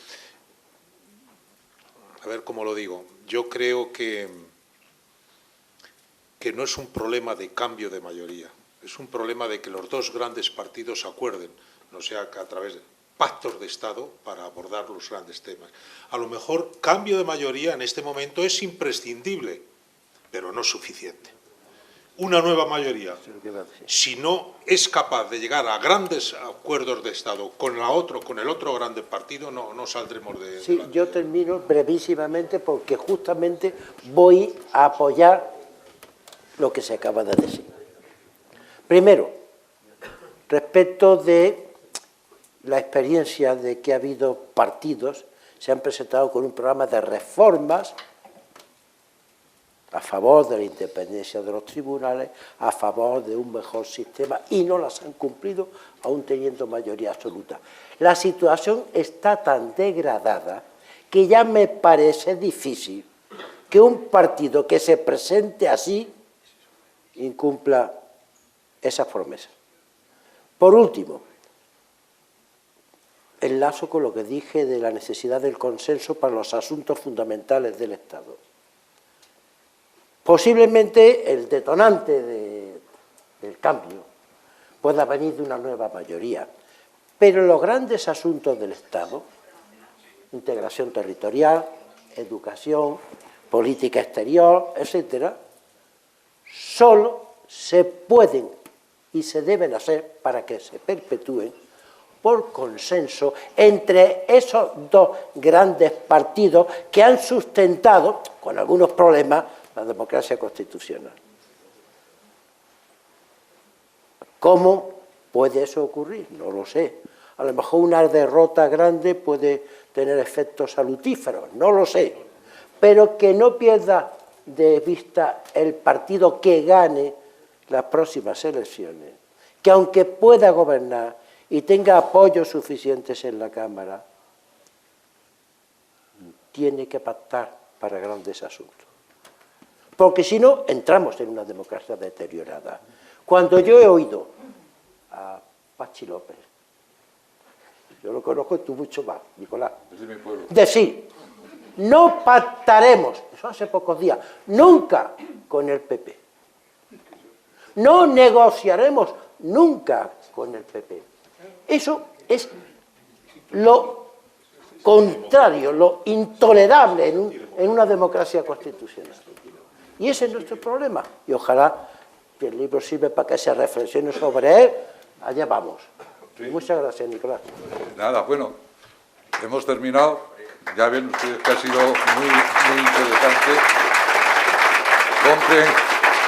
H: A ver cómo lo digo. Yo creo que no es un problema de cambio de mayoría, es un problema de que los dos grandes partidos se acuerden, no sea que a través de pactos de Estado para abordar los grandes temas. A lo mejor cambio de mayoría en este momento es imprescindible, pero no suficiente. Una nueva mayoría, si no es capaz de llegar a grandes acuerdos de Estado con el otro grande partido, no saldremos de...
B: Sí, yo termino brevísimamente porque justamente voy a apoyar lo que se acaba de decir. Primero, respecto de la experiencia de que ha habido partidos, se han presentado con un programa de reformas a favor de la independencia de los tribunales, a favor de un mejor sistema, y no las han cumplido, aún teniendo mayoría absoluta. La situación está tan degradada que ya me parece difícil que un partido que se presente así incumpla esas promesas. Por último, enlazo con lo que dije de la necesidad del consenso para los asuntos fundamentales del Estado. Posiblemente el detonante del cambio pueda venir de una nueva mayoría, pero los grandes asuntos del Estado, integración territorial, educación, política exterior, etcétera, solo se pueden y se deben hacer para que se perpetúen por consenso entre esos dos grandes partidos que han sustentado, con algunos problemas, la democracia constitucional. ¿Cómo puede eso ocurrir? No lo sé. A lo mejor una derrota grande puede tener efectos salutíferos, no lo sé. Pero que no pierda de vista el partido que gane las próximas elecciones, que aunque pueda gobernar y tenga apoyos suficientes en la Cámara, tiene que pactar para grandes asuntos. Porque si no, entramos en una democracia deteriorada. Cuando yo he oído a Pachi López, yo lo conozco tú mucho más, Nicolás, decir, no pactaremos, eso hace pocos días, nunca con el PP. No negociaremos nunca con el PP. Eso es lo contrario, lo intolerable en una democracia constitucional. Y ese es nuestro problema. Y ojalá que el libro sirva para que se reflexione sobre él. Allá vamos. Sí. Muchas gracias, Nicolás.
A: Nada, bueno, hemos terminado. Ya ven ustedes que ha sido muy interesante.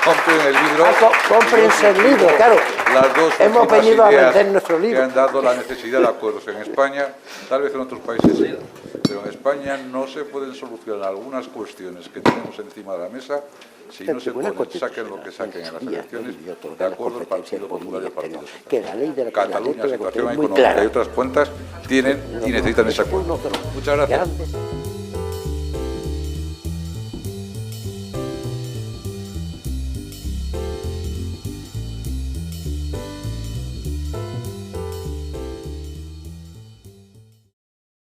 A: Compren el libro.
B: Cómprense el libro, claro.
A: Las dos
B: hemos venido a vender nuestro libro.
A: Que han dado la necesidad de acuerdos en España, tal vez en otros países sí, pero en España no se pueden solucionar algunas cuestiones que tenemos encima de la mesa si no se ponen, saquen lo que saquen en las elecciones, de acuerdo al Partido Popular y al Partido Socialista. Cataluña, situación económica y otras cuentas tienen y necesitan ese acuerdo. Muchas gracias.